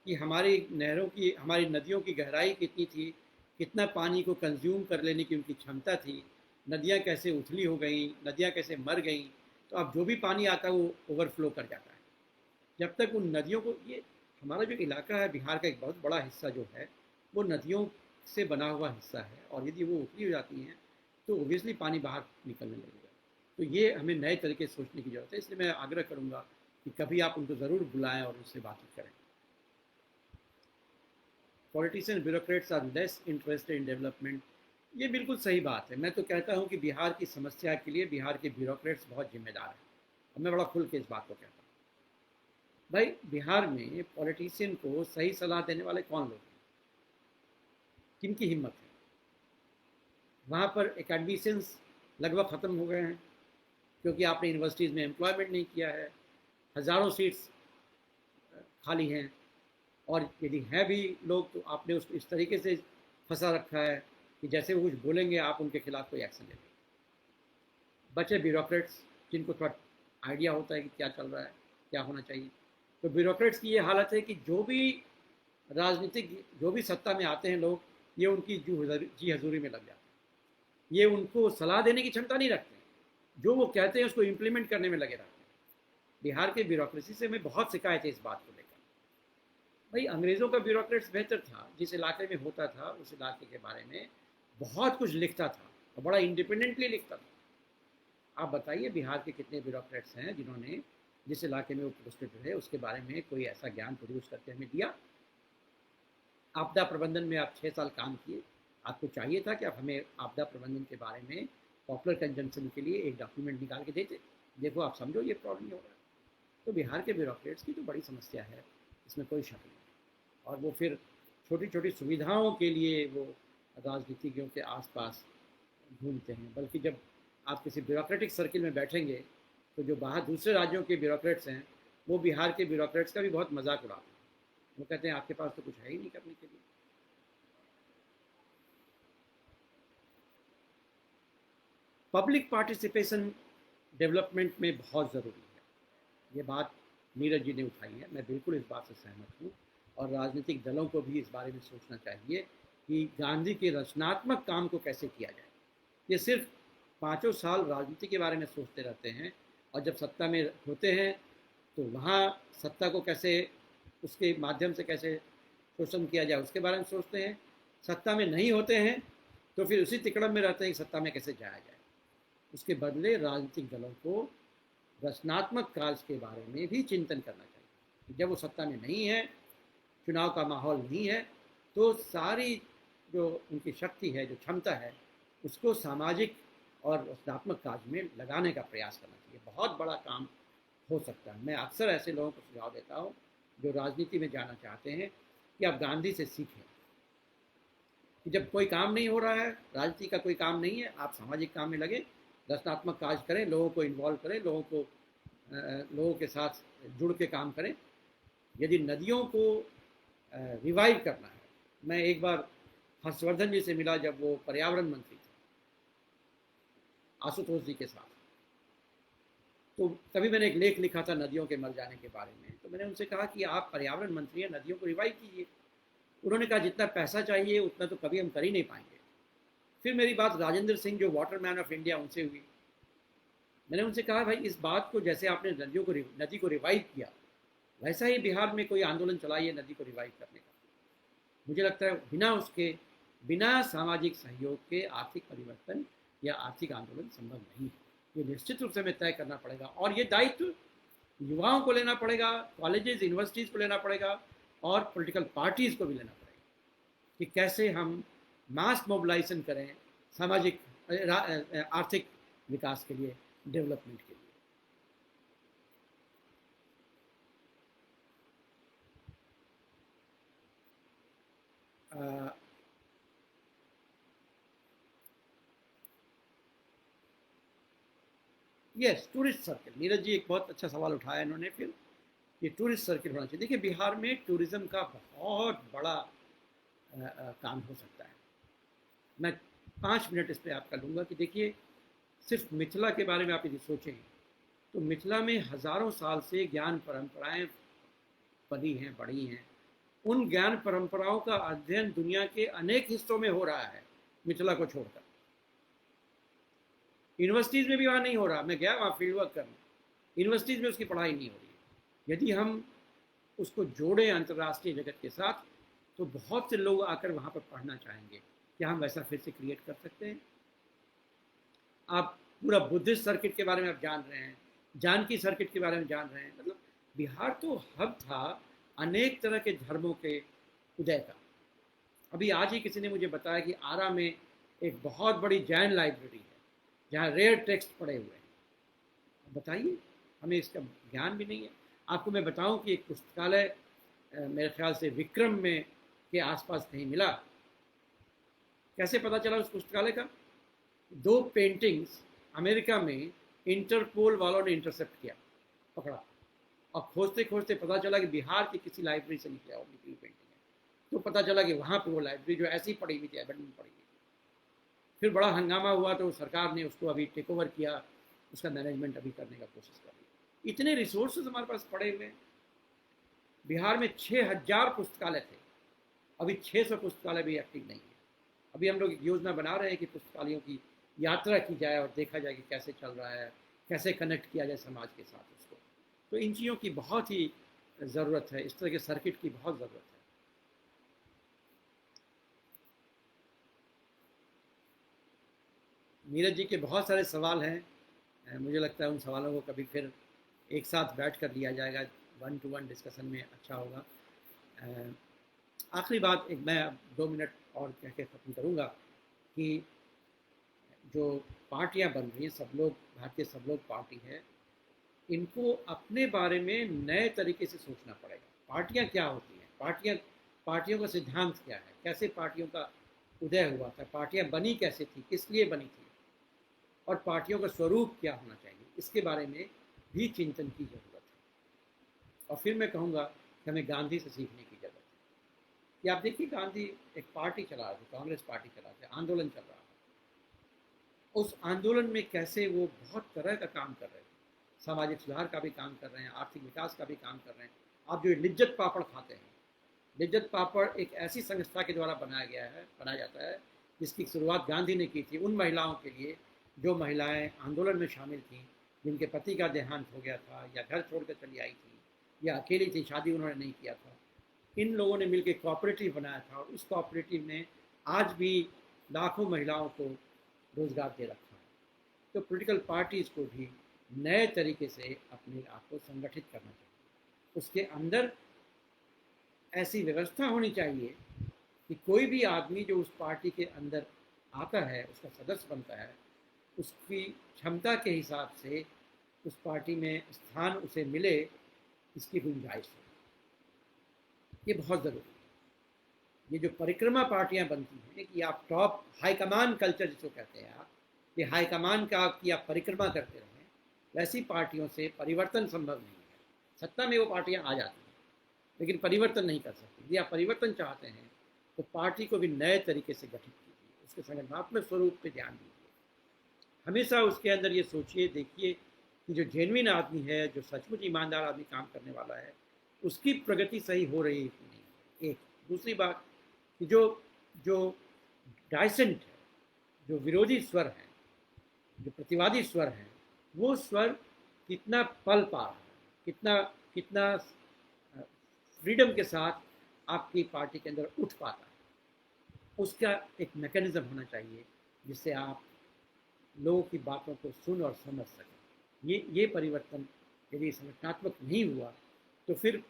कि हमारी नहरों की, हमारी नदियों की गहराई कितनी थी, कितना पानी को कंज्यूम कर लेने की उनकी क्षमता थी, नदियाँ कैसे उथली हो गई, नदियाँ कैसे मर गई। तो अब जो भी पानी आता है वो ओवरफ्लो कर जाता है। जब तक उन नदियों को, ये हमारा जो इलाका है बिहार का एक बहुत बड़ा हिस्सा जो है वो नदियों से बना हुआ हिस्सा है, और यदि वो उथली हो जाती हैं तो ओबियसली पानी बाहर निकलने लगेगा। तो ये हमें नए तरीके से सोचने की ज़रूरत है। इसलिए मैं आग्रह करूँगा कि कभी आप उनको ज़रूर बुलाएं और उससे बातचीत करें। Politician bureaucrats are less interested in development, ये बिल्कुल सही बात है। मैं तो कहता हूँ कि बिहार की समस्या के लिए बिहार के ब्यूरोक्रेट्स बहुत जिम्मेदार हैं, और मैं बड़ा खुल के इस बात को कहता हूँ। भाई बिहार में पॉलिटिशियन को सही सलाह देने वाले कौन लोग हैं, किनकी हिम्मत है? वहाँ पर एकेडमिशियंस लगभग ख़त्म हो गए हैं, क्योंकि आपने यूनिवर्सिटीज़ में एम्प्लॉयमेंट नहीं किया है, हज़ारों सीट्स खाली हैं, और यदि हैं भी लोग तो आपने उसको इस तरीके से फंसा रखा है कि जैसे वो कुछ बोलेंगे आप उनके खिलाफ कोई एक्शन ले लेंगे। बचे ब्यूरोक्रेट्स, जिनको थोड़ा आइडिया होता है कि क्या चल रहा है, क्या होना चाहिए। तो ब्यूरोक्रेट्स की ये हालत है कि जो भी राजनीतिक, जो भी सत्ता में आते हैं लोग, ये उनकी जी हजूरी में लग जाते हैं। ये उनको सलाह देने की क्षमता नहीं रखते, जो वो कहते हैं उसको इम्प्लीमेंट करने में लगे रहते हैं। बिहार के ब्यूरोक्रेसी से हमें बहुत शिकायत है इस बात को लेकर। भाई अंग्रेज़ों का ब्यूरोक्रेट्स बेहतर था, जिस इलाके में होता था उस इलाके के बारे में बहुत कुछ लिखता था और बड़ा इंडिपेंडेंटली लिखता था। आप बताइए बिहार के कितने ब्यूरोक्रेट्स हैं जिन्होंने जिस इलाके में वो पोस्टेड रहे उसके बारे में कोई ऐसा ज्ञान प्रोड्यूस करके हमें दिया। आपदा प्रबंधन में आप 6 साल काम किए, आपको चाहिए था कि आप हमें आपदा प्रबंधन के बारे में पॉपुलर कंजम्पशन के लिए एक डॉक्यूमेंट निकाल के देते। देखो आप समझो ये प्रॉब्लम हो रहा है। तो बिहार के ब्यूरोक्रेट्स की तो बड़ी समस्या है, इसमें कोई शक नहीं। और वो फिर छोटी छोटी सुविधाओं के लिए वो राजनीतिज्ञों के आसपास घूमते हैं, बल्कि जब आप किसी ब्यूरोक्रेटिक सर्किल में बैठेंगे तो जो बाहर दूसरे राज्यों के ब्यूरोक्रेट्स हैं वो बिहार के ब्यूरोक्रेट्स का भी बहुत मजाक उड़ाते हैं। वो कहते हैं आपके पास तो कुछ है ही नहीं करने के लिए। पब्लिक पार्टिसिपेशन डेवलपमेंट में बहुत ज़रूरी है, ये बात नीरज जी ने उठाई है, मैं बिल्कुल इस बात से सहमत हूँ। और राजनीतिक दलों को भी इस बारे में सोचना चाहिए कि गांधी के रचनात्मक काम को कैसे किया जाए। ये सिर्फ 5 साल राजनीति के बारे में सोचते रहते हैं और जब सत्ता में होते हैं तो वहाँ सत्ता को कैसे उसके माध्यम से कैसे शोषण किया जाए उसके बारे में सोचते हैं। सत्ता में नहीं होते हैं तो फिर उसी तिकड़म में रहते हैं कि सत्ता में कैसे जाया जाए। उसके बदले राजनीतिक दलों को रचनात्मक कार्य के बारे में भी चिंतन करना चाहिए। जब वो सत्ता में नहीं है, चुनाव का माहौल नहीं है, तो सारी जो उनकी शक्ति है, जो क्षमता है, उसको सामाजिक और रचनात्मक कार्य में लगाने का प्रयास करना चाहिए। बहुत बड़ा काम हो सकता है। मैं अक्सर ऐसे लोगों को सुझाव देता हूँ जो राजनीति में जाना चाहते हैं कि आप गांधी से सीखें कि जब कोई काम नहीं हो रहा है, राजनीति का कोई काम नहीं है, आप सामाजिक काम में लगे, रचनात्मक कार्य करें, लोगों को इन्वॉल्व करें, लोगों के साथ जुड़ के काम करें। यदि नदियों को रिवाइव करना है, मैं एक बार हर्षवर्धन जी से मिला जब वो पर्यावरण मंत्री थे आशुतोष जी के साथ, तो तभी मैंने एक लेख लिखा था नदियों के मर जाने के बारे में। तो मैंने उनसे कहा कि आप पर्यावरण मंत्री हैं, नदियों को रिवाइव कीजिए। उन्होंने कहा जितना पैसा चाहिए उतना तो कभी हम कर ही नहीं पाएंगे। फिर मेरी बात राजेंद्र सिंह जो वाटर मैन ऑफ इंडिया उनसे हुई। मैंने उनसे कहा भाई इस बात को जैसे आपने नदी को रिवाइव किया, वैसा ही बिहार में कोई आंदोलन चलाइए नदी को रिवाइव करने का। मुझे लगता है बिना सामाजिक सहयोग के आर्थिक परिवर्तन या आर्थिक आंदोलन संभव नहीं है। ये निश्चित रूप से हमें तय करना पड़ेगा और ये दायित्व युवाओं को लेना पड़ेगा, कॉलेजेस यूनिवर्सिटीज़ को लेना पड़ेगा और पॉलिटिकल पार्टीज़ को भी लेना पड़ेगा कि कैसे हम मास मोबिलाइजेशन करें सामाजिक आर्थिक विकास के लिए, डेवलपमेंट के लिए। Yes, tourist circle, Neeraj ji एक बहुत अच्छा सवाल उठाया इन्होंने। फिर ये टूरिस्ट सर्किल होना चाहिए। देखिए बिहार में टूरिज़्म का बहुत बड़ा काम हो सकता है। मैं 5 मिनट इस पर आपका लूँगा कि देखिए सिर्फ मिथिला के बारे में आप यदि सोचें तो मिथिला में हज़ारों साल से ज्ञान परंपराएं पली हैं, बढ़ी हैं। उन ज्ञान परंपराओं का अध्ययन दुनिया के अनेक हिस्सों में हो रहा है मिथिला को छोड़कर। यूनिवर्सिटीज़ में भी वहाँ नहीं हो रहा, मैं गया वहाँ फील्ड वर्क करने, यूनिवर्सिटीज़ में उसकी पढ़ाई नहीं हो रही है। यदि हम उसको जोड़ें अंतर्राष्ट्रीय जगत के साथ तो बहुत से लोग आकर वहाँ पर पढ़ना चाहेंगे। क्या हम वैसा फिर से क्रिएट कर सकते हैं? आप पूरा बुद्धिस्ट सर्किट के बारे में आप जान रहे हैं, जानकी सर्किट के बारे में जान रहे हैं। मतलब बिहार तो हब था अनेक तरह के धर्मों के उदय का। अभी आज ही किसी ने मुझे बताया कि आरा में एक बहुत बड़ी जैन लाइब्रेरी है जहाँ रेयर टेक्स्ट पड़े हुए हैं। बताइए, हमें इसका ज्ञान भी नहीं है। आपको मैं बताऊं कि एक पुस्तकालय मेरे ख्याल से विक्रम में के आसपास कहीं मिला। कैसे पता चला उस पुस्तकालय का? 2 पेंटिंग्स अमेरिका में इंटरपोल वालों ने इंटरसेप्ट किया, पकड़ा, और खोजते खोजते पता चला कि बिहार की किसी लाइब्रेरी से निकली हुई पेंटिंग है। तो पता चला कि वहाँ पे वो लाइब्रेरी जो ऐसी पड़ी हुई थी, एबंडन पड़ी हुई। फिर बड़ा हंगामा हुआ तो सरकार ने उसको अभी टेक ओवर किया, उसका मैनेजमेंट अभी करने का कोशिश कर रही है। इतने रिसोर्सेज हमारे पास पड़े हुए हैं। बिहार में 6000 पुस्तकालय थे, अभी 600 पुस्तकालय भी एक्टिव नहीं है। अभी हम लोग एक योजना बना रहे हैं कि पुस्तकालयों की यात्रा की जाए और देखा जाए कि कैसे चल रहा है, कैसे कनेक्ट किया जाए समाज के साथ उसको। तो इन चीज़ों की बहुत ही ज़रूरत है, इस तरह के सर्किट की बहुत ज़रूरत है। नीरज जी के बहुत सारे सवाल हैं, मुझे लगता है उन सवालों को कभी फिर एक साथ बैठ कर लिया जाएगा, 1-to-1 डिस्कशन में अच्छा होगा। आखिरी बात एक मैं अब 2 मिनट और कह के ख़त्म करूँगा कि जो पार्टियां बन रही हैं, सब लोग भारतीय सब लोग पार्टी है, इनको अपने बारे में नए तरीके से सोचना पड़ेगा। पार्टियां क्या होती हैं, पार्टियों का सिद्धांत क्या है, कैसे पार्टियों का उदय हुआ था, पार्टियां बनी कैसे थी, किस लिए बनी थी, और पार्टियों का स्वरूप क्या होना चाहिए, इसके बारे में भी चिंतन की ज़रूरत है। और फिर मैं कहूँगा कि हमें गांधी से सीखने की ज़रूरत है। कि आप देखिए, गांधी एक पार्टी चला रहे थे, कांग्रेस पार्टी चला रहे थे, आंदोलन चल रहा था। उस आंदोलन में कैसे वो बहुत तरह का काम कर रहे थे, सामाजिक सुधार का भी काम कर रहे हैं, आर्थिक विकास का भी काम कर रहे हैं। आप जो लिज्जत पापड़ खाते हैं, लिज्जत पापड़ एक ऐसी संस्था के द्वारा बनाया जाता है जिसकी शुरुआत गांधी ने की थी उन महिलाओं के लिए जो महिलाएं आंदोलन में शामिल थीं, जिनके पति का देहांत हो गया था या घर छोड़कर चली आई थी या अकेली थी, शादी उन्होंने नहीं किया था। इन लोगों ने मिलकर कोऑपरेटिव बनाया था और उस कोऑपरेटिव ने आज भी लाखों महिलाओं को रोजगार दे रखा है। तो पॉलिटिकल पार्टीज़ को भी नए तरीके से अपने आप को संगठित करना चाहिए। उसके अंदर ऐसी व्यवस्था होनी चाहिए कि कोई भी आदमी जो उस पार्टी के अंदर आता है, उसका सदस्य बनता है, उसकी क्षमता के हिसाब से उस पार्टी में स्थान उसे मिले, इसकी गुंजाइश हो। ये बहुत ज़रूरी है। ये जो परिक्रमा पार्टियां बनती हैं कि आप टॉप हाईकमान कल्चर जिसको कहते हैं, आप ये हाईकमान का की आप परिक्रमा करते रहें, वैसी पार्टियों से परिवर्तन संभव नहीं है। सत्ता में वो पार्टियां आ जाती हैं लेकिन परिवर्तन नहीं कर सकती। यदि आप परिवर्तन चाहते हैं तो पार्टी को भी नए तरीके से गठित कीजिए, उसके संगठनात्मक स्वरूप पर ध्यान दीजिए। हमेशा उसके अंदर ये सोचिए, देखिए कि जो जेन्युइन आदमी है, जो सचमुच ईमानदार आदमी काम करने वाला है, उसकी प्रगति सही हो रही है कि नहीं। एक दूसरी बात कि जो जो डाइसेंट है, जो विरोधी स्वर है, जो प्रतिवादी स्वर है, वो स्वर कितना पल पा रहा है, कितना कितना फ्रीडम के साथ आपकी पार्टी के अंदर उठ पाता है, उसका एक मैकेनिज्म होना चाहिए जिससे आप लोगों की बातों को सुन और समझ सकें। ये परिवर्तन यदि संगठनात्मक नहीं हुआ तो फिर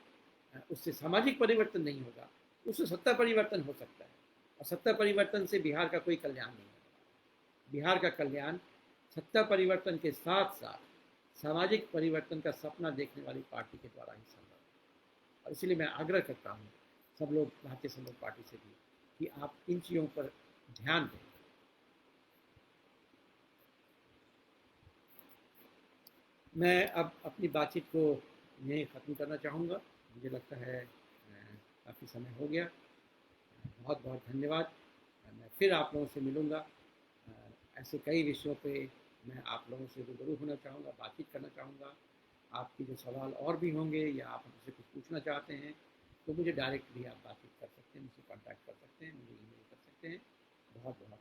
उससे सामाजिक परिवर्तन नहीं होगा, उससे सत्ता परिवर्तन हो सकता है, और सत्ता परिवर्तन से बिहार का कोई कल्याण नहीं होगा। बिहार का कल्याण सत्ता परिवर्तन के साथ साथ सामाजिक परिवर्तन का सपना देखने वाली पार्टी के द्वारा ही संभव है। और इसलिए मैं आग्रह करता हूँ सब लोग, भारतीय जनता पार्टी से भी, कि आप इन चीज़ों पर ध्यान दें। मैं अब अपनी बातचीत को यहीं ख़त्म करना चाहूँगा। मुझे लगता है काफ़ी समय हो गया। बहुत बहुत धन्यवाद। मैं फिर आप लोगों से मिलूँगा। ऐसे कई विषयों पे मैं आप लोगों से रूबरू होना चाहूँगा, बातचीत करना चाहूँगा। आपके जो सवाल और भी होंगे या आप मुझसे कुछ पूछना चाहते हैं तो मुझे डायरेक्ट भी आप बातचीत कर सकते हैं, मुझसे कॉन्टैक्ट कर सकते हैं, मुझे ईमेल कर सकते हैं। बहुत बहुत